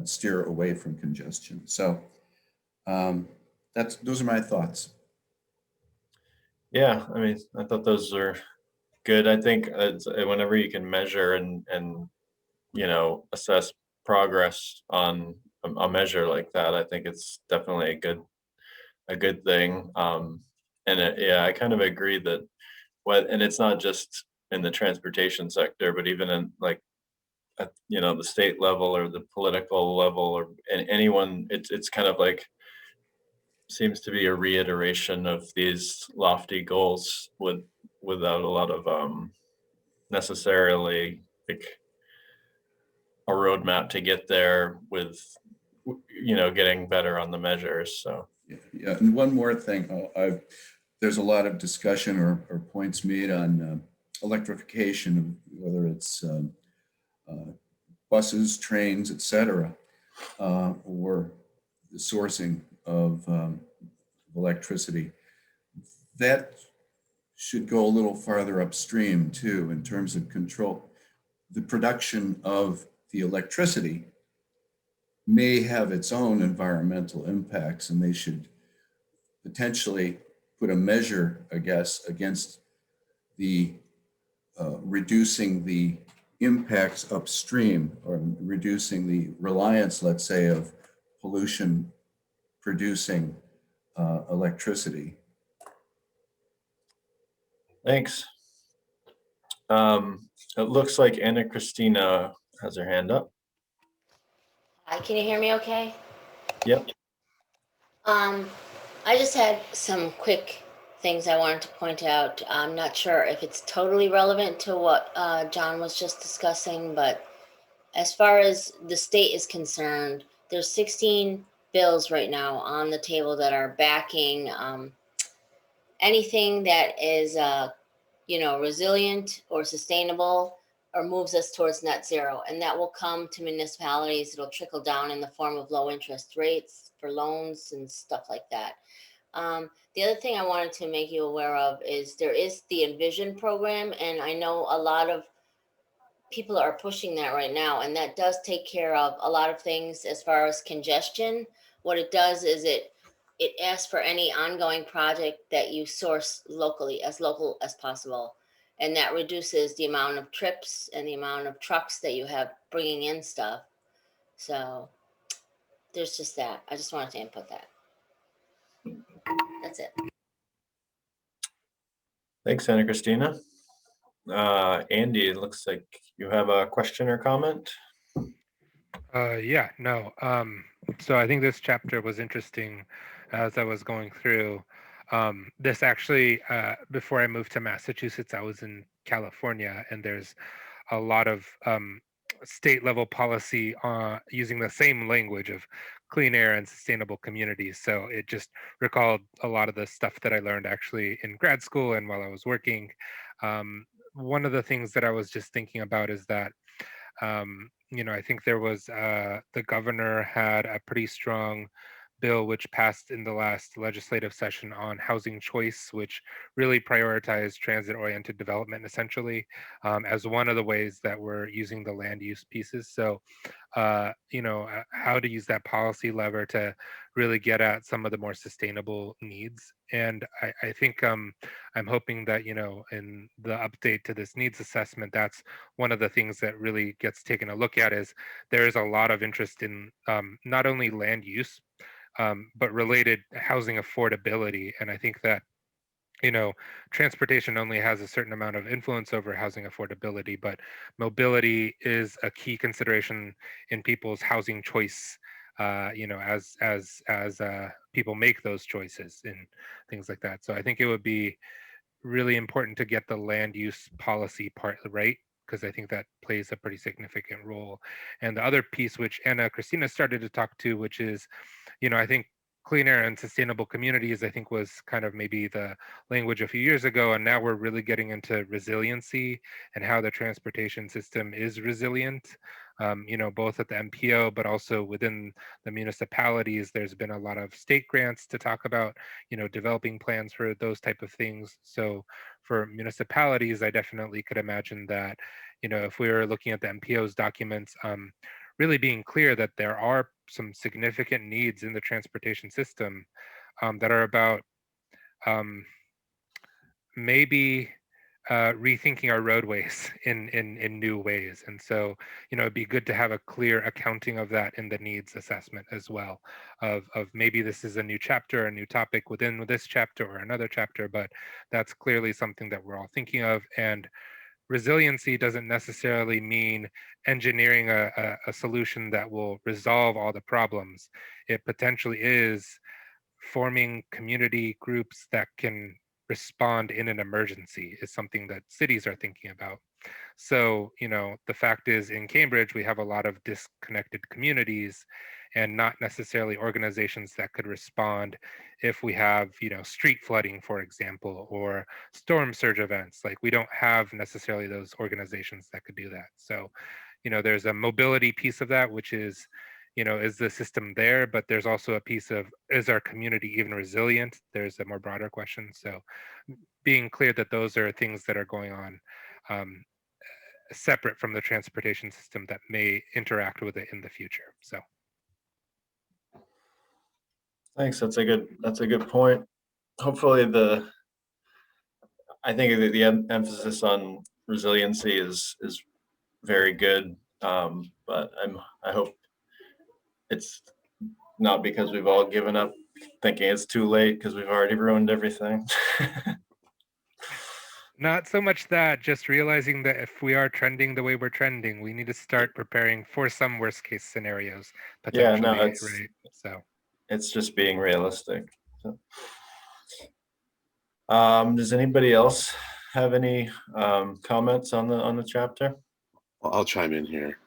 steer away from congestion. So those are my thoughts. Yeah, I mean, I thought those are good. I think whenever you can measure and assess progress on a measure like that, I think it's definitely a good thing. I kind of agree that and it's not just in the transportation sector, but even in at the state level or the political level or anyone, it's kind of like seems to be a reiteration of these lofty goals without a lot of necessarily like a roadmap to get there with getting better on the measures. So yeah. And one more thing, there's a lot of discussion or points made on electrification, whether it's buses, trains, et cetera, or the sourcing of electricity. That should go a little farther upstream too, in terms of control. The production of the electricity may have its own environmental impacts, and they should potentially put a measure, I guess, against the reducing the impacts upstream or reducing the reliance, let's say, of pollution producing electricity. Thanks. It looks like Anna Christina has her hand up. Hi, can you hear me okay? Yep. I just had some quick things I wanted to point out. I'm not sure if it's totally relevant to what John was just discussing, but as far as the state is concerned, there's 16 bills right now on the table that are backing anything that is, resilient or sustainable or moves us towards net zero. And that will come to municipalities. It'll trickle down in the form of low interest rates for loans and stuff like that. The other thing I wanted to make you aware of is there is the Envision program, and I know a lot of people are pushing that right now, and that does take care of a lot of things as far as congestion. What it does is it asks for any ongoing project that you source locally as possible, and that reduces the amount of trips and the amount of trucks that you have bringing in stuff. So there's just that. I just wanted to input that. That's it. Thanks, Anna Christina. Andy, it looks like you have a question or comment. Yeah, no. So I think this chapter was interesting as I was going through. This actually, before I moved to Massachusetts, I was in California, and there's a lot of state level policy using the same language of clean air and sustainable communities. So it just recalled a lot of the stuff that I learned actually in grad school and while I was working. One of the things that I was just thinking about is that I think there was the governor had a pretty strong bill which passed in the last legislative session on housing choice, which really prioritized transit-oriented development essentially as one of the ways that we're using the land use pieces. So, how to use that policy lever to really get at some of the more sustainable needs. And I think I'm hoping that, in the update to this needs assessment, that's one of the things that really gets taken a look at is there is a lot of interest in not only land use, but related housing affordability. And I think that, transportation only has a certain amount of influence over housing affordability, but mobility is a key consideration in people's housing choice, as people make those choices and things like that. So I think it would be really important to get the land use policy part right, because I think that plays a pretty significant role. And the other piece, which Anna Christina started to talk to, which is, I think clean air and sustainable communities, I think was kind of maybe the language a few years ago. And now we're really getting into resiliency and how the transportation system is resilient, both at the MPO, but also within the municipalities. There's been a lot of state grants to talk about, developing plans for those type of things. So for municipalities, I definitely could imagine that, if we were looking at the MPO's documents, really being clear that there are some significant needs in the transportation system that are about maybe rethinking our roadways in new ways. And so, it'd be good to have a clear accounting of that in the needs assessment as well, of maybe this is a new chapter, a new topic within this chapter or another chapter, but that's clearly something that we're all thinking of. And resiliency doesn't necessarily mean engineering a solution that will resolve all the problems. It potentially is forming community groups that can respond in an emergency is something that cities are thinking about. So, the fact is in Cambridge, we have a lot of disconnected communities and not necessarily organizations that could respond if we have, street flooding, for example, or storm surge events. Like we don't have necessarily those organizations that could do that. So, there's a mobility piece of that, which is, is the system there? But there's also a piece of, is our community even resilient? There's a more broader question. So being clear that those are things that are going on separate from the transportation system that may interact with it in the future. So. Thanks. That's a good point. Hopefully I think the emphasis on resiliency is very good. But I hope it's not because we've all given up thinking it's too late because we've already ruined everything. Not so much that, just realizing that if we are trending the way we're trending, we need to start preparing for some worst case scenarios Yeah, potentially, no, it's right? So it's just being realistic. So, does anybody else have any comments on the chapter? I'll chime in here.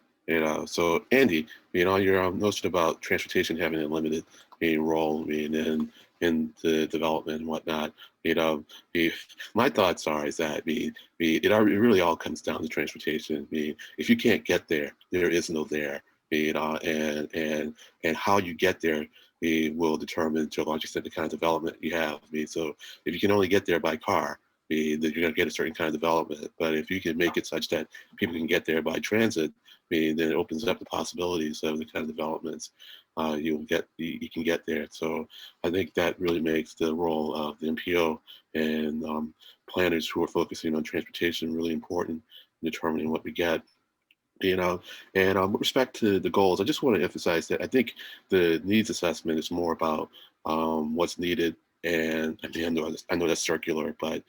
So Andy, your notion about transportation having a limited role in the development and whatnot. My thoughts are is that it really all comes down to transportation. If you can't get there, there is no there. And how you get there will determine to a large extent the kind of development you have. So if you can only get there by car, then you're going to get a certain kind of development. But if you can make it such that people can get there by transit, then it opens up the possibilities of the kind of developments you can get there. So I think that really makes the role of the MPO and planners who are focusing on transportation really important in determining what we get. And with respect to the goals, I just want to emphasize that I think the needs assessment is more about what's needed. And I know that's circular, but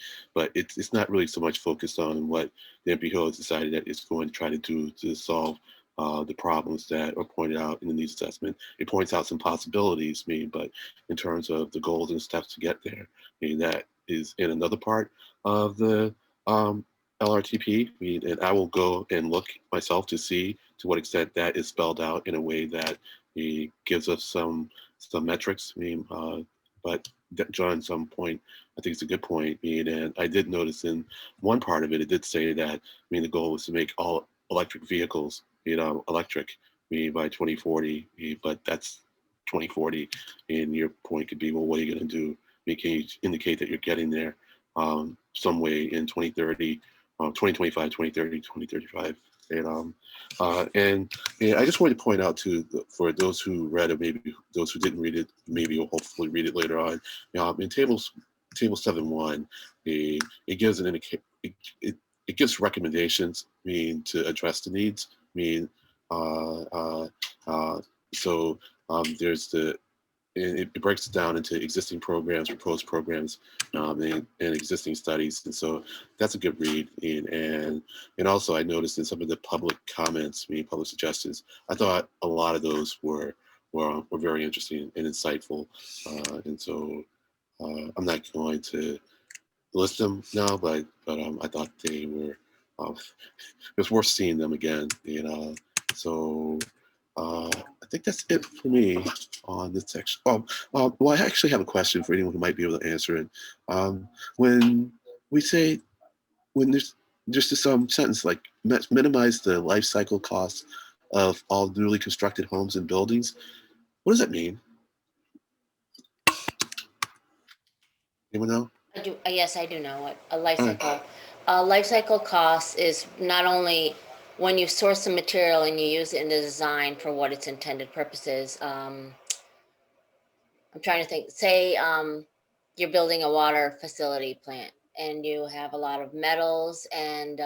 it's not really so much focused on what the MPO has decided that it's going to try to do to solve the problems that are pointed out in the needs assessment. It points out some possibilities, but in terms of the goals and steps to get there, that is in another part of the LRTP. And I will go and look myself to see to what extent that is spelled out in a way that gives us some metrics. But John, some point, I think it's a good point. And I did notice in one part of it, it did say that the goal was to make all electric vehicles electric by 2040, but that's 2040. And your point could be, well, what are you going to do? Can you indicate that you're getting there some way in 2030, 2025, 2030, 2035? And I just wanted to point out too, for those who read it, maybe those who didn't read it, maybe will hopefully read it later on. In table 7.1, it gives an it gives recommendations to address the needs. So there's it breaks it down into existing programs, proposed programs, and existing studies. And so that's a good read. And also I noticed in some of the public comments, public suggestions, I thought a lot of those were very interesting and insightful. And so I'm not going to list them now, but I thought they were, it was worth seeing them again. So I think that's it for me on this section. Well, I actually have a question for anyone who might be able to answer it. When there's just this sentence like minimize the life cycle costs of all newly constructed homes and buildings, what does that mean? Anyone know? Yes, I do know what a life cycle. Life cycle cost is not only when you source the material and you use it in the design for what its intended purposes. I'm trying to think, say you're building a water facility plant and you have a lot of metals and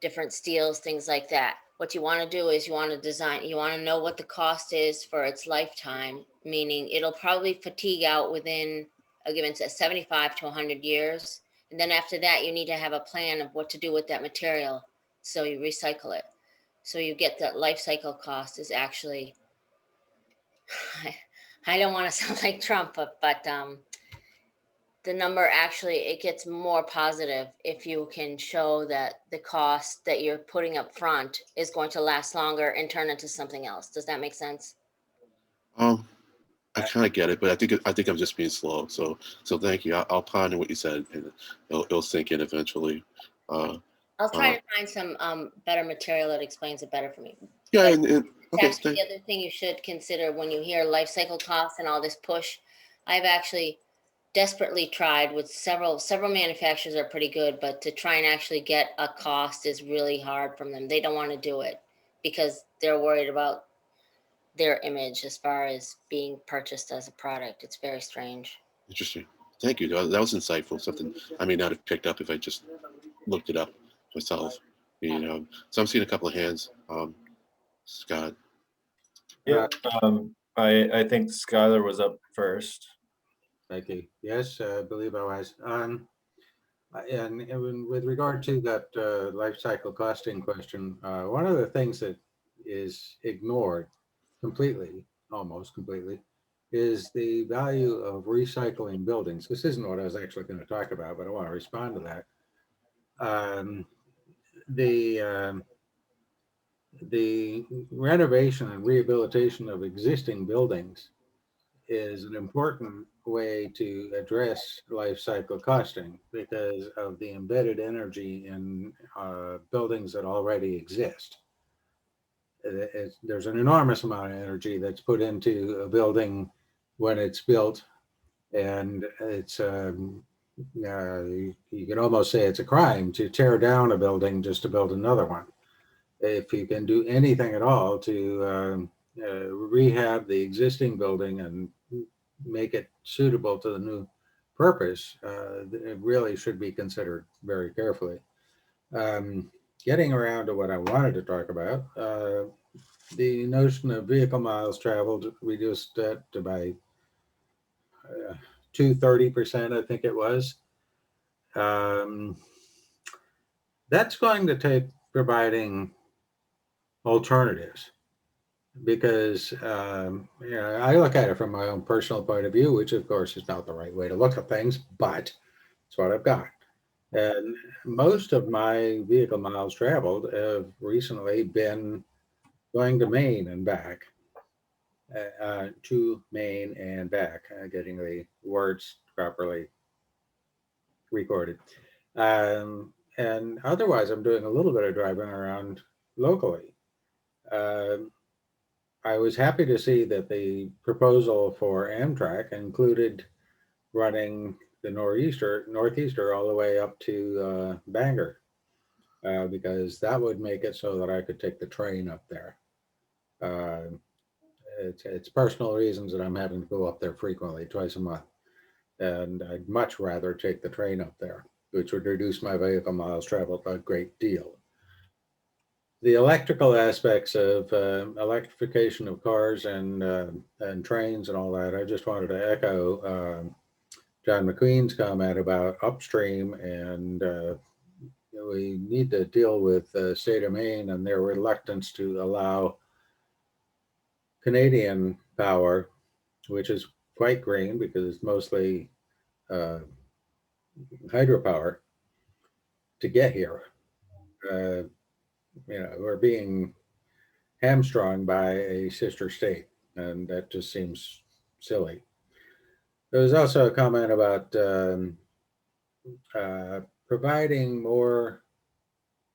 different steels, things like that. What you want to do is you want to know what the cost is for its lifetime, meaning it'll probably fatigue out within a given 75 to 100 years. And then after that, you need to have a plan of what to do with that material. So you recycle it. So you get that life cycle cost is actually, I don't want to sound like Trump, but the number actually, it gets more positive if you can show that the cost that you're putting up front is going to last longer and turn into something else. Does that make sense? I kind of get it, but I think I'm just being slow. So thank you. I'll ponder what you said, and it'll sink in eventually. I'll try to find some better material that explains it better for me. Yeah, okay. Actually, the other thing you should consider when you hear life cycle costs and all this push, I've actually desperately tried with several manufacturers are pretty good, but to try and actually get a cost is really hard from them. They don't want to do it because they're worried about their image as far as being purchased as a product. It's very strange. Interesting. Thank you. That was insightful. Something I may not have picked up if I just looked it up myself. So I'm seeing a couple of hands. Scott. Yeah, I think Skylar was up first. Thank you. Yes, I believe I was. And with regard to that life cycle costing question, one of the things that is ignored completely, almost completely, is the value of recycling buildings. This isn't what I was actually going to talk about, but I want to respond to that. The renovation and rehabilitation of existing buildings is an important way to address life cycle costing because of the embedded energy in buildings that already exist. There's an enormous amount of energy that's put into a building when it's built, and it's you can almost say it's a crime to tear down a building just to build another one. If you can do anything at all to rehab the existing building and make it suitable to the new purpose, it really should be considered very carefully. Getting around to what I wanted to talk about, the notion of vehicle miles traveled, reduced that to by 230%, I think it was. That's going to take providing alternatives, because I look at it from my own personal point of view, which of course is not the right way to look at things, but it's what I've got. And most of my vehicle miles traveled have recently been going to Maine and back, getting the words properly recorded. And otherwise, I'm doing a little bit of driving around locally. I was happy to see that the proposal for Amtrak included running the Northeaster all the way up to Bangor, because that would make it so that I could take the train up there. It's personal reasons that I'm having to go up there frequently, twice a month. And I'd much rather take the train up there, which would reduce my vehicle miles traveled a great deal. The electrical aspects of electrification of cars and trains and all that, I just wanted to echo John McQueen's comment about upstream, and we need to deal with the state of Maine and their reluctance to allow Canadian power, which is quite green because it's mostly hydropower, to get here. We're being hamstrung by a sister state, and that just seems silly. There was also a comment about providing more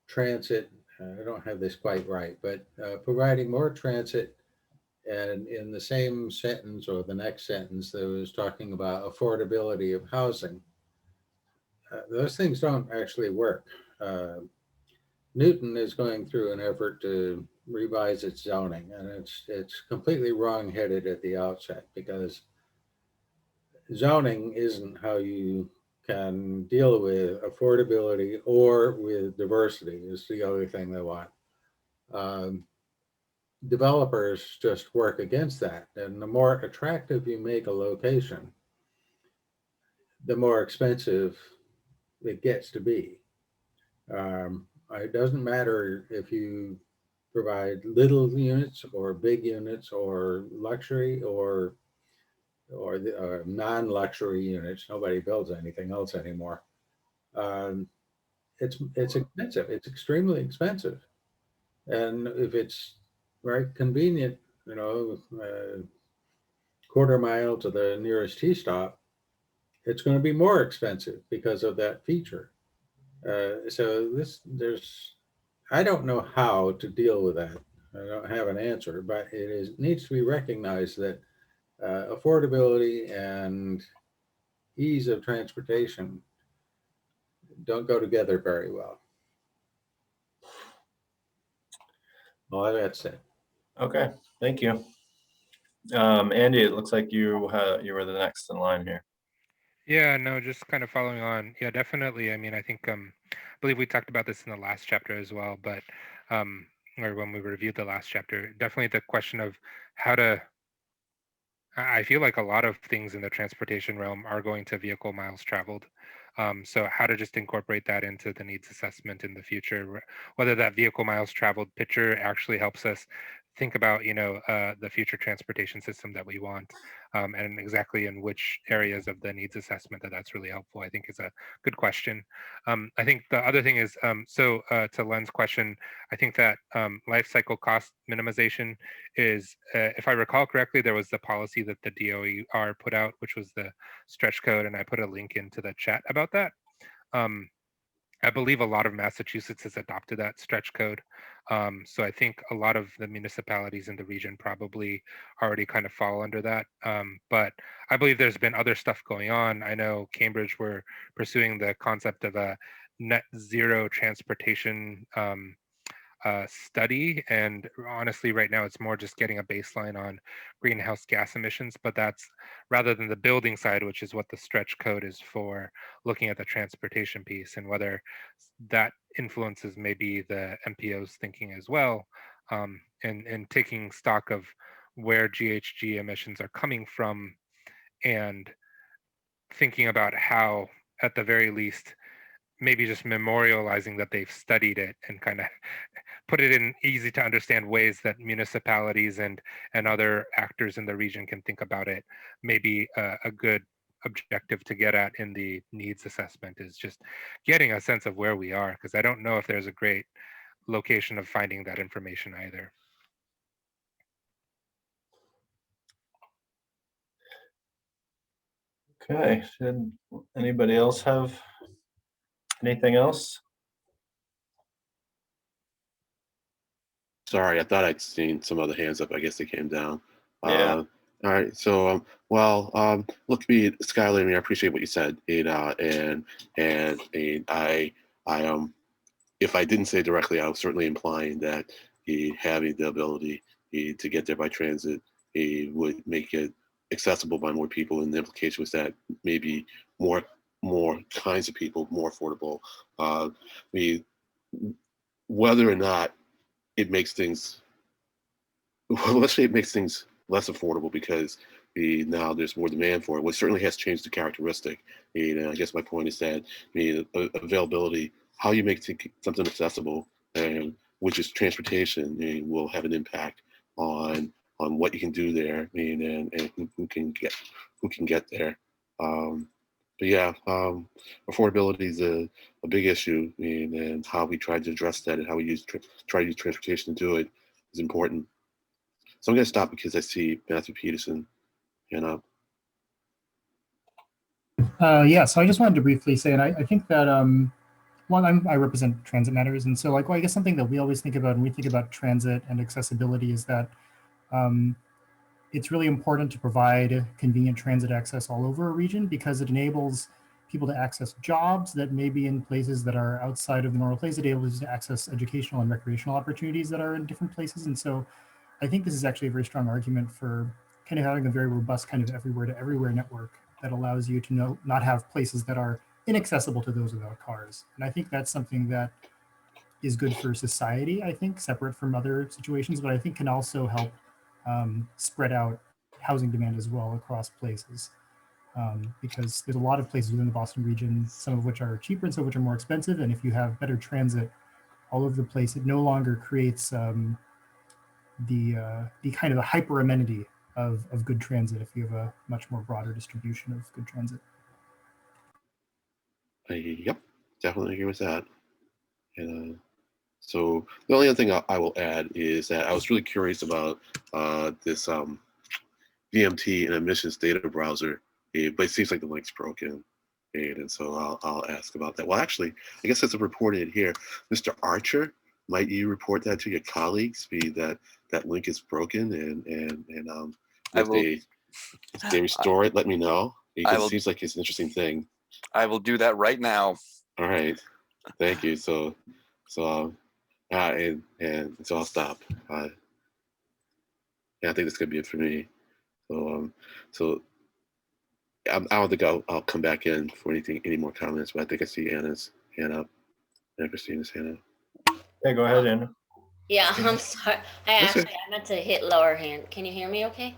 transit. I don't have this quite right, but providing more transit, and in the same sentence or the next sentence, there was talking about affordability of housing. Those things don't actually work. Newton is going through an effort to revise its zoning, and it's completely wrong-headed at the outset, because zoning isn't how you can deal with affordability or with diversity. Is the other thing they want. Developers just work against that, and the more attractive you make a location, the more expensive it gets to be. It doesn't matter if you provide little units or big units or luxury or non-luxury units. Nobody builds anything else anymore. It's expensive. It's extremely expensive. And if it's right convenient, quarter mile to the nearest T-stop, it's going to be more expensive because of that feature. I don't know how to deal with that. I don't have an answer, but it needs to be recognized that affordability and ease of transportation don't go together very well. Well, that's it. Okay, thank you. Andy, it looks like you were the next in line here. Yeah, no, just kind of following on. Yeah, definitely. I mean, I think I believe we talked about this in the last chapter as well, but or when we reviewed the last chapter, definitely the question of how to I feel like a lot of things in the transportation realm are going to vehicle miles traveled. So how to just incorporate that into the needs assessment in the future, whether that vehicle miles traveled picture actually helps us think about, the future transportation system that we want, and exactly in which areas of the needs assessment that's really helpful, I think is a good question. I think the other thing is, to Len's question, I think that life cycle cost minimization is, if I recall correctly, there was the policy that the DOER put out, which was the stretch code, and I put a link into the chat about that. I believe a lot of Massachusetts has adopted that stretch code. So I think a lot of the municipalities in the region probably already kind of fall under that. But I believe there's been other stuff going on. I know Cambridge were pursuing the concept of a net zero transportation study. And honestly, right now, it's more just getting a baseline on greenhouse gas emissions, but that's rather than the building side, which is what the stretch code is for, looking at the transportation piece and whether that influences maybe the MPO's thinking as well, and taking stock of where GHG emissions are coming from and thinking about how, at the very least, maybe just memorializing that they've studied it and kind of put it in easy to understand ways that municipalities and other actors in the region can think about it. Maybe a good objective to get at in the needs assessment is just getting a sense of where we are, because I don't know if there's a great location of finding that information either. Okay, should anybody else have anything else? Sorry, I thought I'd seen some other hands up. I guess they came down. Yeah. All right. So, look, me, Skylar, I mean, I appreciate what you said, and I if I didn't say directly, I was certainly implying that having the ability to get there by transit would make it accessible by more people, and the implication was that maybe more kinds of people, more affordable. Whether or not it makes things, well, let's say it makes things less affordable because now there's more demand for it, which certainly has changed the characteristic. And I guess my point is that availability, how you make something accessible, and which is transportation, will have an impact on what you can do there, and who can get there. But yeah, affordability is a big issue, and how we try to address that and how we try to use transportation to do it is important. So I'm going to stop because I see Matthew Peterson hand up. Yeah, so I just wanted to briefly say, and I think that, I represent Transit Matters, and so like, well, I guess something that we always think about when we think about transit and accessibility is that it's really important to provide convenient transit access all over a region, because it enables people to access jobs that may be in places that are outside of the normal place. It enables to access educational and recreational opportunities that are in different places. And so I think this is actually a very strong argument for kind of having a very robust kind of everywhere to everywhere network that allows you to not have places that are inaccessible to those without cars. And I think that's something that is good for society, I think, separate from other situations, but I think can also help spread out housing demand as well across places. Because there's a lot of places within the Boston region, some of which are cheaper and some of which are more expensive. And if you have better transit all over the place, it no longer creates the kind of a hyper amenity of good transit if you have a much more broader distribution of good transit. Yep, definitely agree with that. And so the only other thing I will add is that I was really curious about this VMT and emissions data browser, but it seems like the link's broken. And so I'll ask about that. Well, actually, I guess it's reported here. Mr. Archer, might you report that to your colleagues? That link is broken, and if they restore it, let me know. Because it seems like it's an interesting thing. I will do that right now. All right, thank you. So I'll stop. Yeah, I think that's gonna be it for me. So I don't think I'll come back in for any more comments, but I think I see Anna's hand up and Christina's hand up. Hey, go ahead, Anna. Yeah, Christina? I'm sorry. That's it. I meant to hit lower hand. Can you hear me okay?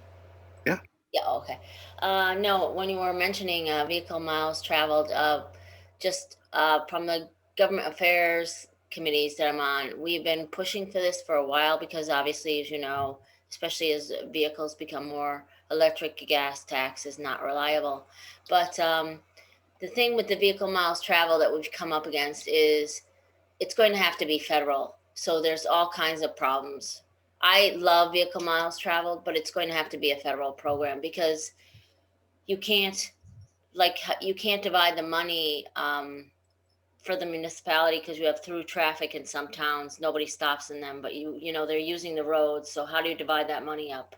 Yeah. Yeah, okay. No, when you were mentioning vehicle miles traveled, just from the government affairs committees that I'm on, we've been pushing for this for a while because obviously, as you know, especially as vehicles become more electric, gas tax is not reliable. But the thing with the vehicle miles traveled that we've come up against is it's going to have to be federal. So there's all kinds of problems. I love vehicle miles traveled, but it's going to have to be a federal program because you can't divide the money for the municipality because you have through traffic in some towns. Nobody stops in them, but you know they're using the roads. So how do you divide that money up?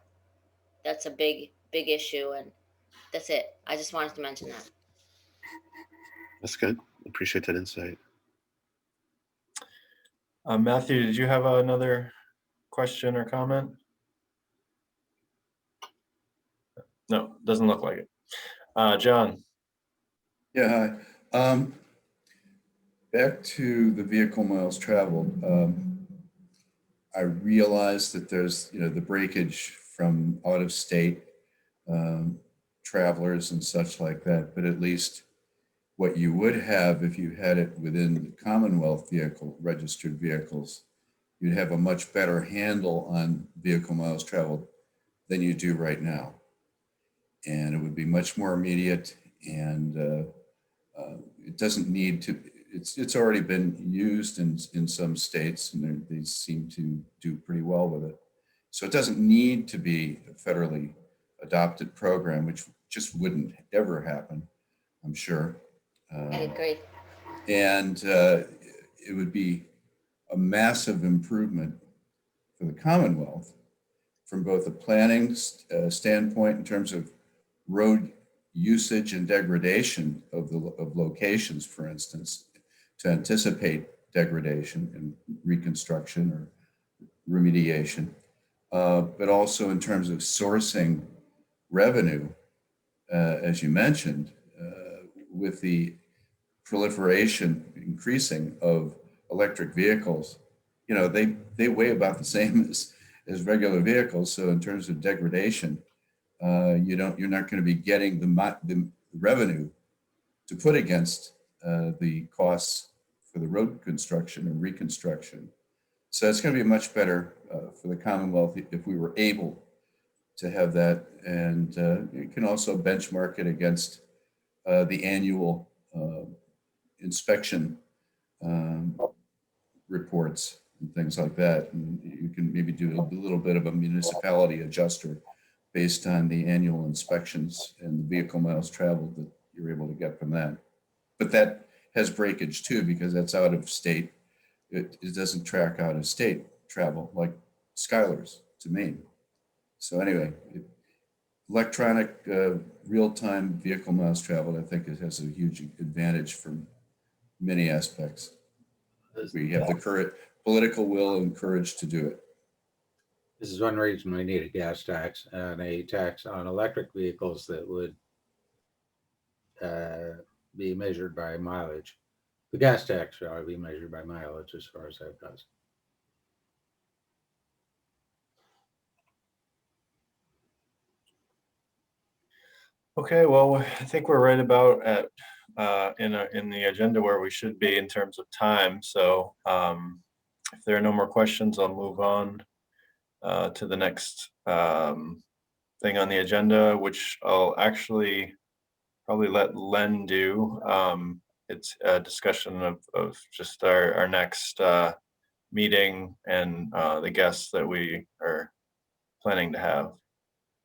That's a big issue, and that's it. I just wanted to mention that. That's good. Appreciate that insight. Matthew, did you have another question or comment? No, doesn't look like it. John. Yeah, hi. Back to the vehicle miles traveled. I realize that there's, the breakage from out of state travelers and such like that, but at least what you would have if you had it within the Commonwealth registered vehicles, you'd have a much better handle on vehicle miles traveled than you do right now. And it would be much more immediate, and it doesn't need to, it's already been used in some states, and they seem to do pretty well with it. So it doesn't need to be a federally adopted program, which just wouldn't ever happen, I'm sure. I agree. And it would be a massive improvement for the Commonwealth from both a planning standpoint in terms of road usage and degradation of locations, for instance, to anticipate degradation and reconstruction or remediation, but also in terms of sourcing revenue, as you mentioned, with the proliferation increasing of electric vehicles. They weigh about the same as regular vehicles. So in terms of degradation, you're not going to be getting the revenue to put against the costs for the road construction and reconstruction. So it's going to be much better for the Commonwealth if we were able to have that. And you can also benchmark it against the annual inspection reports and things like that. And you can maybe do a little bit of a municipality adjuster based on the annual inspections and the vehicle miles traveled that you're able to get from that. But that has breakage too, because that's out of state. It doesn't track out of state travel like Skylar's to Maine. So anyway, electronic real-time vehicle miles traveled, I think it has a huge advantage from many aspects. We have the political will and courage to do it. This is one reason we need a gas tax and a tax on electric vehicles that would be measured by mileage. The gas tax should be measured by mileage as far as that goes. Okay, well, I think we're right about at in the agenda where we should be in terms of time. So if there are no more questions, I'll move on to the next thing on the agenda, which I'll actually probably let Len do. It's a discussion of just our next meeting and the guests that we are planning to have.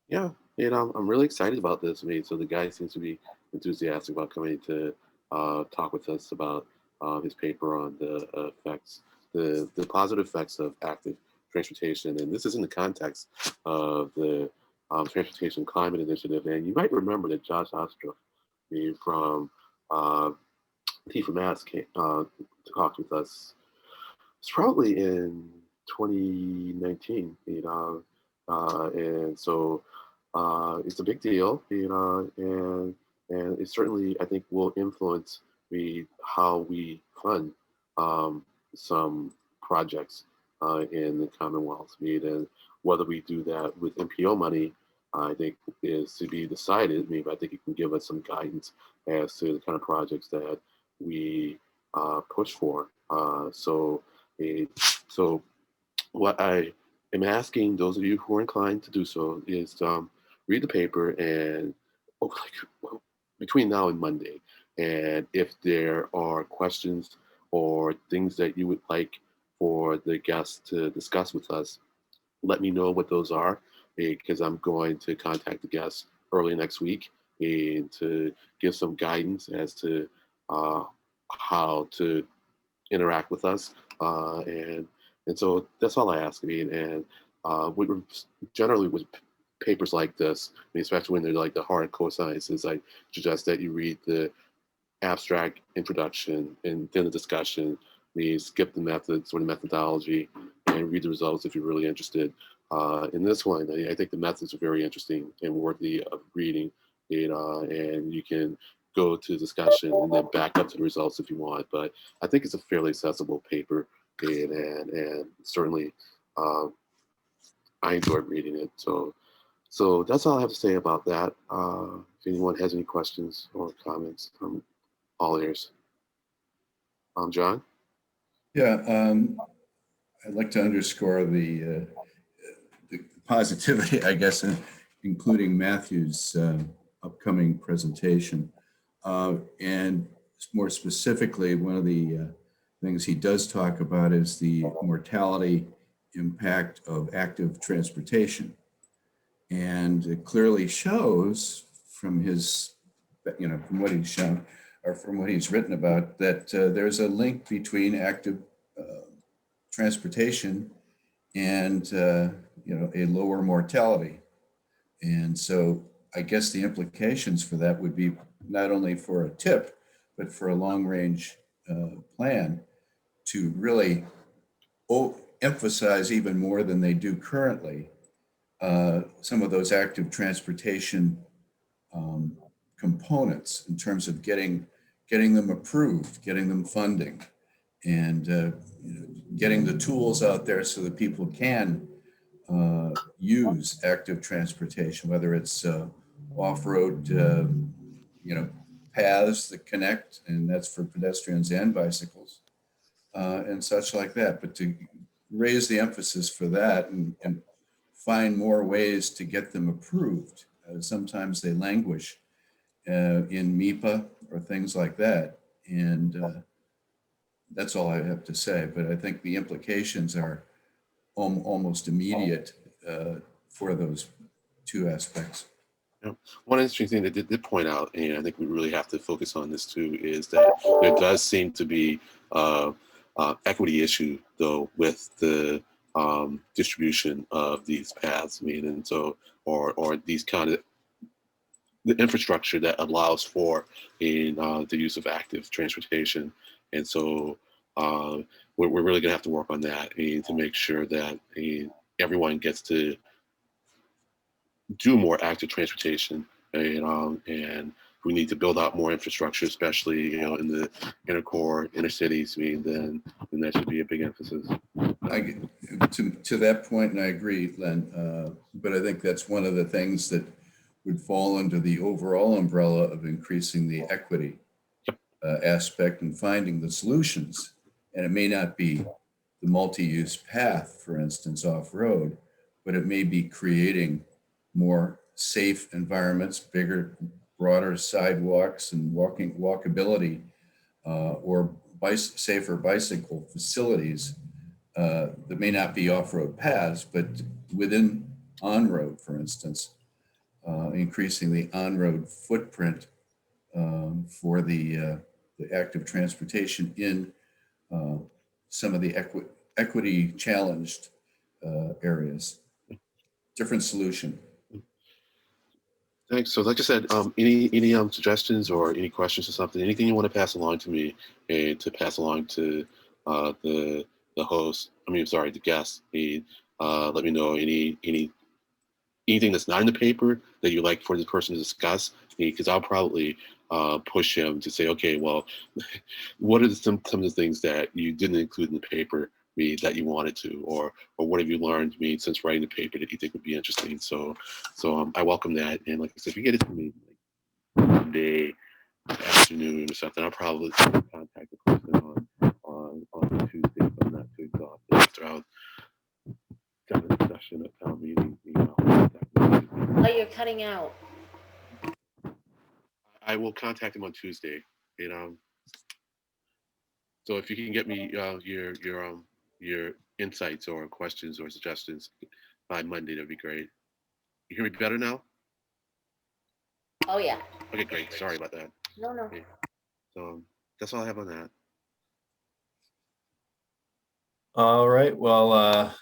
Yeah, I'm really excited about this. So the guy seems to be enthusiastic about coming to talk with us about his paper on the effects, the positive effects of active transportation. And this is in the context of the Transportation Climate Initiative. And you might remember that Josh Ostrov from T4Mass came to talk with us. It's probably in 2019, and so it's a big deal, and and it certainly, I think, will influence how we fund some projects in the Commonwealth. And whether we do that with MPO money, I think is to be decided. Maybe I think it can give us some guidance as to the kind of projects that we push for. So what I am asking those of you who are inclined to do so is read the paper and between now and Monday. And if there are questions or things that you would like for the guests to discuss with us, let me know what those are, because I'm going to contact the guests early next week and to give some guidance as to how to interact with us. And so that's all I ask. And generally with papers like this, especially when they're like the hard core sciences, I suggest that you read the abstract introduction and then the discussion. Skip the methods or the methodology and read the results if you're really interested. In this one, I think the methods are very interesting and worthy of reading. And you can go to discussion and then back up to the results if you want. But I think it's a fairly accessible paper, and certainly I enjoyed reading it. So that's all I have to say about that. If anyone has any questions or comments, I'm all ears. John? Yeah, I'd like to underscore the positivity, I guess, including Matthew's upcoming presentation. And more specifically, one of the things he does talk about is the mortality impact of active transportation. And it clearly shows from his, from what he's shown, or from what he's written about, that there's a link between active transportation and a lower mortality. And so I guess the implications for that would be not only for a tip, but for a long-range plan to really emphasize even more than they do currently some of those active transportation components in terms of getting them approved, getting them funding, and getting the tools out there so that people can use active transportation, whether it's off-road, paths that connect, and that's for pedestrians and bicycles, and such like that. But to raise the emphasis for that and find more ways to get them approved. Sometimes they languish in MIPA or things like that. And that's all I have to say. But I think the implications are almost immediate for those two aspects. Yeah. One interesting thing that did point out, and I think we really have to focus on this too, is that there does seem to be equity issue though with the distribution of these paths. And so, or these kind of the infrastructure that allows for the use of active transportation. And so we're really gonna have to work on that to make sure that everyone gets to do more active transportation, and we need to build out more infrastructure, especially in the inner core, inner cities. Then that should be a big emphasis. To that point, and I agree, Len. But I think that's one of the things that would fall under the overall umbrella of increasing the equity aspect and finding the solutions. And it may not be the multi-use path, for instance, off-road, but it may be creating more safe environments, bigger, broader sidewalks and walkability, or safer bicycle facilities that may not be off-road paths, but within on-road, for instance, increasing the on-road footprint for the active transportation in some of the equity challenged areas. Different solution. Thanks. So like I said, any suggestions or any questions or something, anything you want to pass along to me and to pass along to the host, the guest, let me know anything that's not in the paper that you'd like for this person to discuss, because I'll probably push him to say, okay, well, what are some of the things that you didn't include in the paper that you wanted to, or what have you learned since writing the paper that you think would be interesting? So I welcome that. And like I said, if you get it to me like Monday afternoon or something, I'll probably contact the person on Tuesday if I'm not too exhausted after I'll done a discussion at town meeting. Oh, you're cutting out. I will contact him on Tuesday. So if you can get me your insights or questions or suggestions by Monday, that'd be great. You hear me better now? Oh, yeah. Okay, great. Sorry about that. No. Okay. So that's all I have on that. All right, well,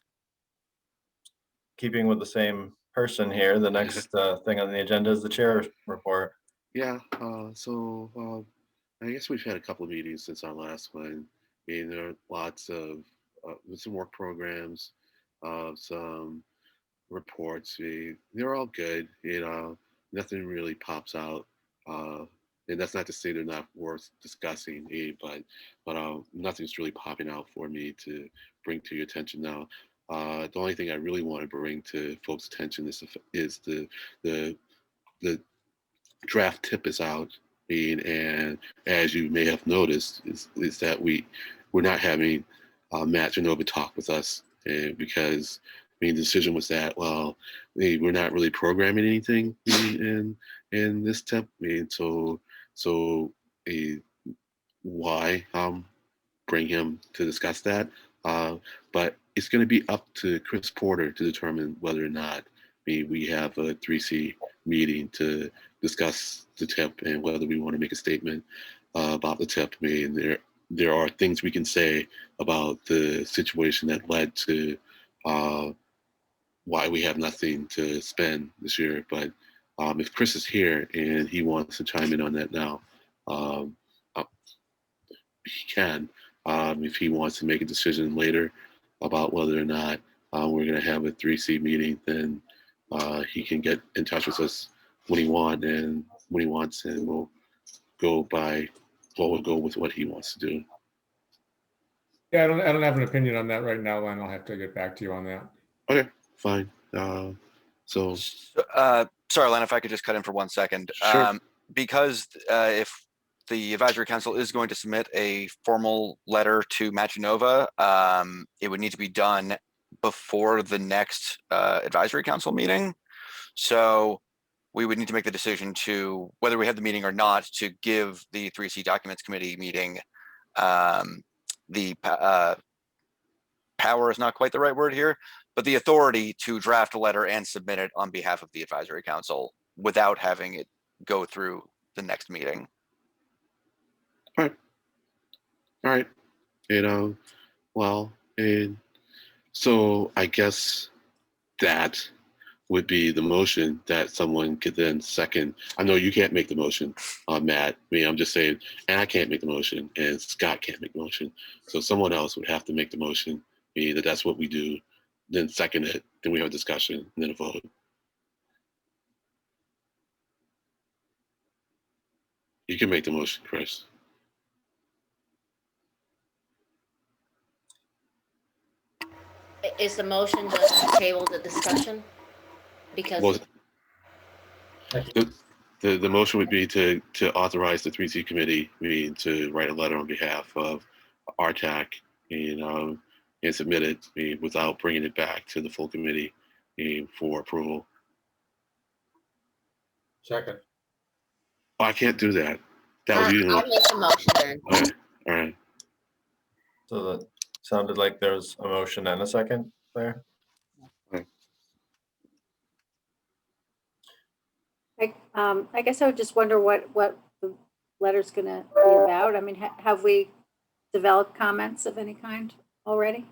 keeping with the same person here, the next thing on the agenda is the chair report. Yeah, so I guess we've had a couple of meetings since our last one. There are lots of some work programs, some reports. They're all good. Nothing really pops out. And that's not to say they're not worth discussing, but nothing's really popping out for me to bring to your attention now. The only thing I really want to bring to folks' attention is the draft tip is out, and as you may have noticed, is that we're not having Matt Genova talk with us, because the decision was that, well, we're not really programming anything in this tip, so why bring him to discuss that? But it's going to be up to Chris Porter to determine whether or not we have a 3C meeting to discuss the tip and whether we want to make a statement about the tip. There are things we can say about the situation that led to why we have nothing to spend this year. But if Chris is here and he wants to chime in on that now, he can. If he wants to make a decision later about whether or not we're going to have a 3C meeting, then he can get in touch with us when he wants, and we'll go with what he wants to do. Yeah, I don't have an opinion on that right now, Len. I'll have to get back to you on that. Okay, fine. Sorry, Len, if I could just cut in for 1 second. Sure. Because if the advisory council is going to submit a formal letter to Matt Genova, it would need to be done before the next advisory council meeting. So we would need to make the decision to whether we have the meeting or not to give the 3C Documents Committee meeting the power is not quite the right word here, but the authority to draft a letter and submit it on behalf of the advisory council without having it go through the next meeting. All right. So I guess that would be the motion that someone could then second. I know you can't make the motion, Matt. I'm just saying, and I can't make the motion, and Scott can't make the motion. So someone else would have to make the motion, that's what we do, then second it, then we have a discussion, and then a vote. You can make the motion, Chris. Is the motion just to table the discussion? Because Well, the motion would be to authorize the 3C committee to write a letter on behalf of RTAC and submit it without bringing it back to the full committee for approval. Second. Oh, I can't do that. That would be I'll make the motion then. All right. So that sounded like there's a motion and a second there. I guess I would just wonder what the letter's gonna be about. I mean, have we developed comments of any kind already?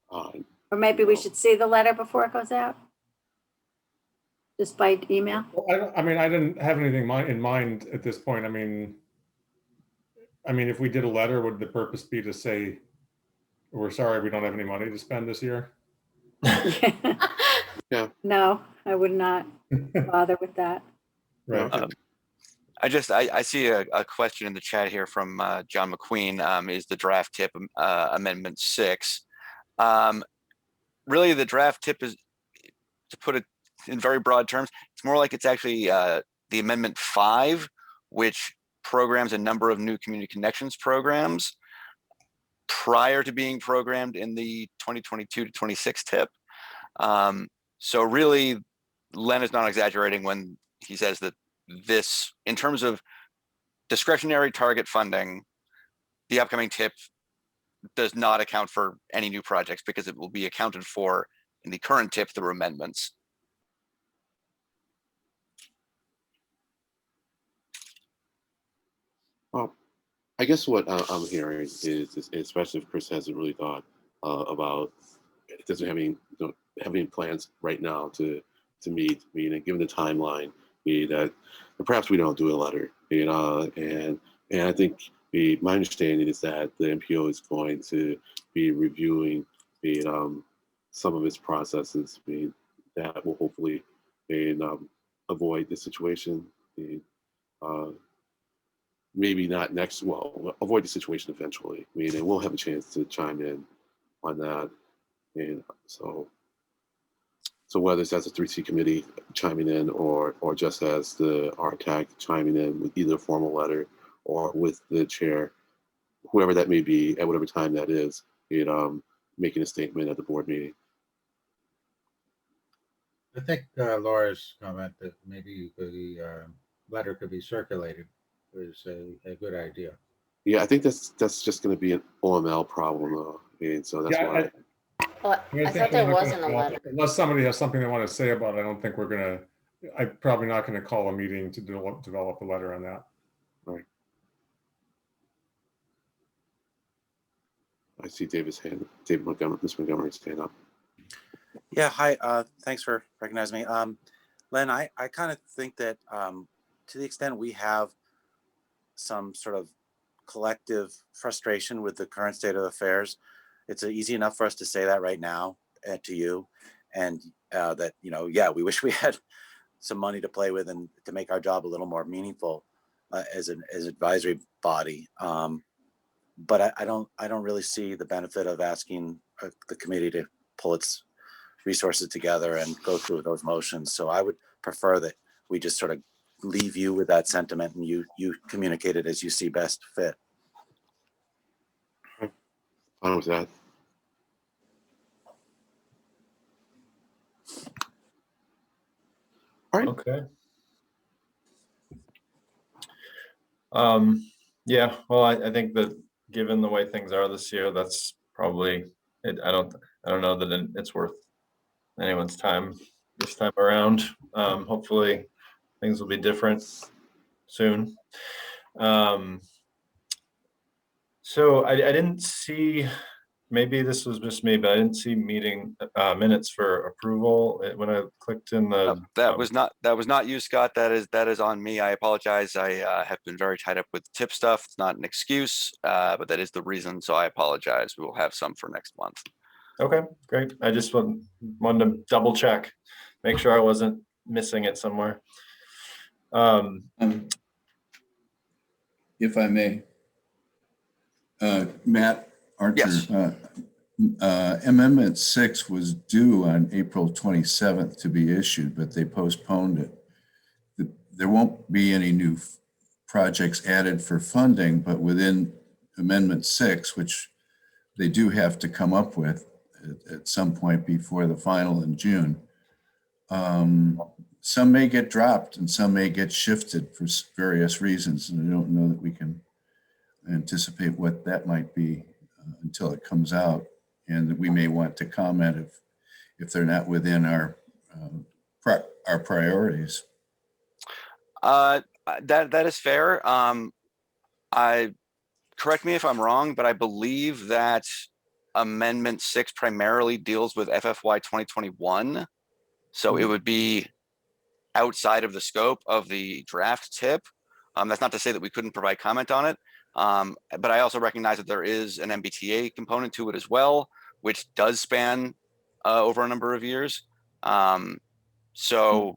Or maybe we should see the letter before it goes out? Just by email? Well, I didn't have anything in mind at this point. I mean, if we did a letter, would the purpose be to say, we're sorry, we don't have any money to spend this year? Yeah. No, I would not bother with that. Right. I see a question in the chat here from John McQueen. Is the draft tip amendment 6? Really, the draft tip is, to put it in very broad terms, it's more like it's actually the amendment 5, which programs a number of new community connections programs prior to being programmed in the 2022 to 26 tip. So really, Len is not exaggerating when he says that this, in terms of discretionary target funding, the upcoming tip does not account for any new projects because it will be accounted for in the current tip through amendments. Well, I guess what I'm hearing is, especially if Chris hasn't really thought about, it doesn't have any plans right now to meet, given the timeline, that perhaps we don't do a letter, and I think my understanding is that the MPO is going to be reviewing some of its processes, that will hopefully avoid the situation. Maybe not next, avoid the situation eventually. And we'll have a chance to chime in on that. And so whether it's as a 3C committee chiming in or just as the RTAC chiming in with either a formal letter or with the chair, whoever that may be at whatever time that is, making a statement at the board meeting. I think Laura's comment that maybe the letter could be circulated is a good idea. Yeah, I think that's just going to be an OML problem, though. And so that's why. I thought there wasn't a letter. Unless somebody has something they want to say about it, I don't think we're going to, I'm probably not going to call a meeting to develop a letter on that. Right. I see David Montgomery, Mr. Montgomery's hand up. Yeah, hi. Thanks for recognizing me. Len, I kind of think that to the extent we have some sort of collective frustration with the current state of affairs, it's easy enough for us to say that right now to you, and that, yeah, we wish we had some money to play with and to make our job a little more meaningful as an advisory body. But I don't really see the benefit of asking the committee to pull its resources together and go through those motions. So I would prefer that we just sort of leave you with that sentiment and you communicate it as you see best fit. Fine with that. All right. Okay. Yeah, well, I think that given the way things are this year, that's probably it. I don't know that it's worth anyone's time this time around. Hopefully things will be different soon. So I didn't see, maybe this was just me, but I didn't see meeting minutes for approval when I clicked in the. That was not you, Scott. That is on me. I apologize. I have been very tied up with tip stuff. It's not an excuse, but that is the reason. So I apologize. We will have some for next month. Okay, great. I just wanted to double check, make sure I wasn't missing it somewhere. If I may, Matt Archer, yes. Amendment 6 was due on April 27th to be issued, but they postponed it. There won't be any new projects added for funding, but within Amendment 6, which they do have to come up with at some point before the final in June, some may get dropped and some may get shifted for various reasons. And I don't know that we can anticipate what that might be until it comes out. And we may want to comment if they're not within our priorities. That is fair. Correct me if I'm wrong, but I believe that Amendment 6 primarily deals with FFY 2021. So it would be outside of the scope of the draft tip. That's not to say that we couldn't provide comment on it. But I also recognize that there is an MBTA component to it as well, which does span over a number of years. So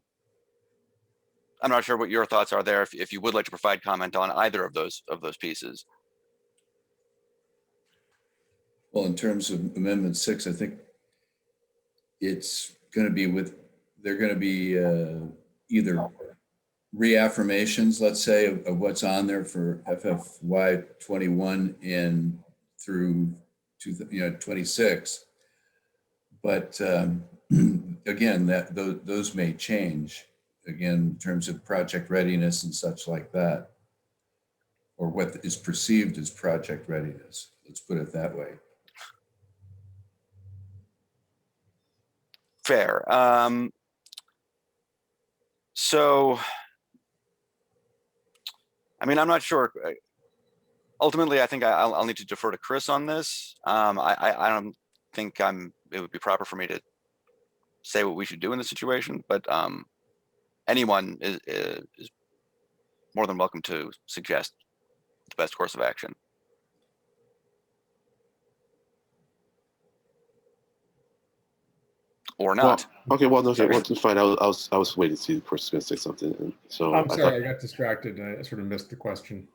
I'm not sure what your thoughts are there, if you would like to provide comment on either of those pieces. Well, in terms of Amendment 6, I think it's going to be they're going to be either reaffirmations, let's say, of what's on there for FFY 21 and through 26. But again, those may change, again, in terms of project readiness and such like that, or what is perceived as project readiness. Let's put it that way. Fair. So, I mean, I'm not sure. Ultimately, I think I'll need to defer to Chris on this. I don't think it would be proper for me to say what we should do in this situation, but anyone is more than welcome to suggest the best course of action. Or not. Well, okay, well, okay, well, just fine. I was waiting to see the person going to say something. And so I'm sorry, I got distracted. I sort of missed the question.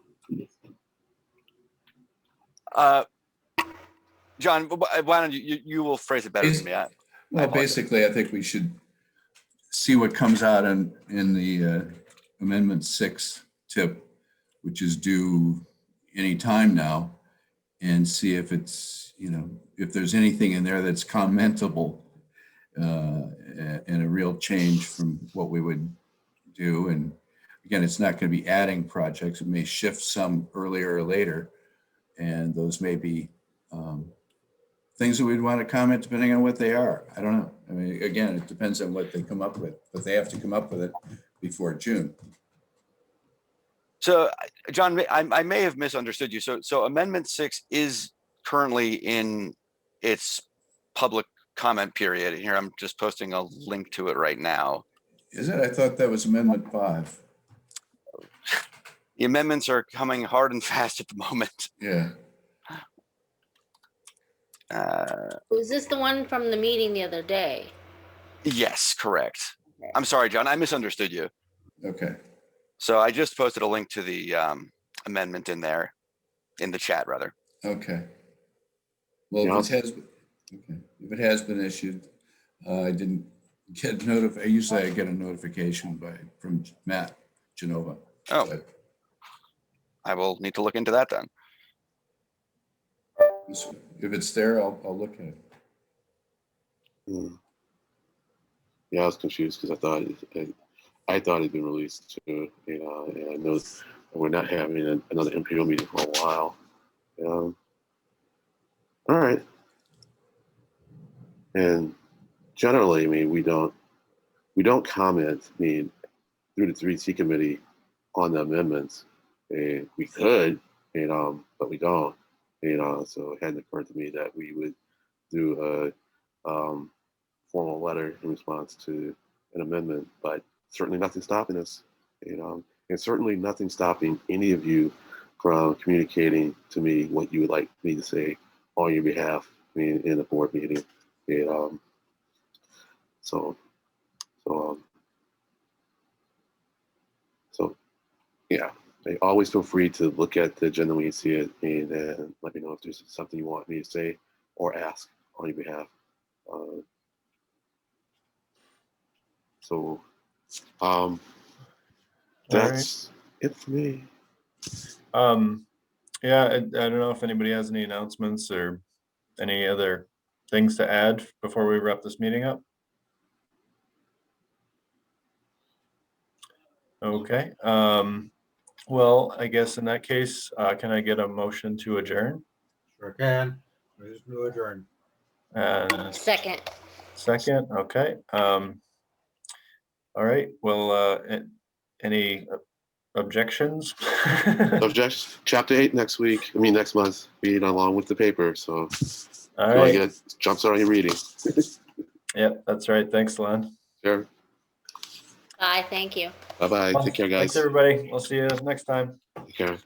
John, why don't you will phrase it better than me. Well, basically, I think we should see what comes out in the Amendment 6 tip, which is due any time now, and see if it's, if there's anything in there that's commentable and a real change from what we would do. And again, it's not going to be adding projects. It may shift some earlier or later, and those may be things that we'd want to comment depending on what they are. I don't know. I mean, again, it depends on what they come up with, but they have to come up with it before June. So, John, I may have misunderstood you. So Amendment 6 is currently in its public comment period. Here, I'm just posting a link to it right now. Is it? I thought that was Amendment 5. The amendments are coming hard and fast at the moment. Yeah. Was this the one from the meeting the other day? Yes, correct. I'm sorry, John, I misunderstood you. Okay. So I just posted a link to the amendment in there, in the chat rather. Okay. Well, if it has been issued, I didn't get notified. Usually I get a notification from Matt Genova. Oh, but I will need to look into that then. If it's there, I'll look at it. Yeah, I was confused because I thought it'd been released too. And I know we're not having another MPO meeting for a while. All right. And generally, I mean, we don't comment. I mean, through the 3T committee on the amendments. We could, but we don't. So it hadn't occurred to me that we would do a formal letter in response to an amendment, but certainly nothing stopping us, and certainly nothing stopping any of you from communicating to me what you would like me to say on your behalf in the board meeting. So yeah. Always feel free to look at the agenda when you see it and then let me know if there's something you want me to say or ask on your behalf. That's it for me. Yeah, I don't know if anybody has any announcements or any other things to add before we wrap this meeting up. Okay. Well, I guess in that case, can I get a motion to adjourn? Sure can. Motion to adjourn. Second. Second, okay. All right, well, any objections? Objections. Chapter 8 next month, read along with the paper. So all right. Get jump start on your reading. Yep, that's right. Thanks, Len. Sure. Bye, thank you. Bye-bye. Take care, guys. Thanks, everybody. We'll see you next time. Take care.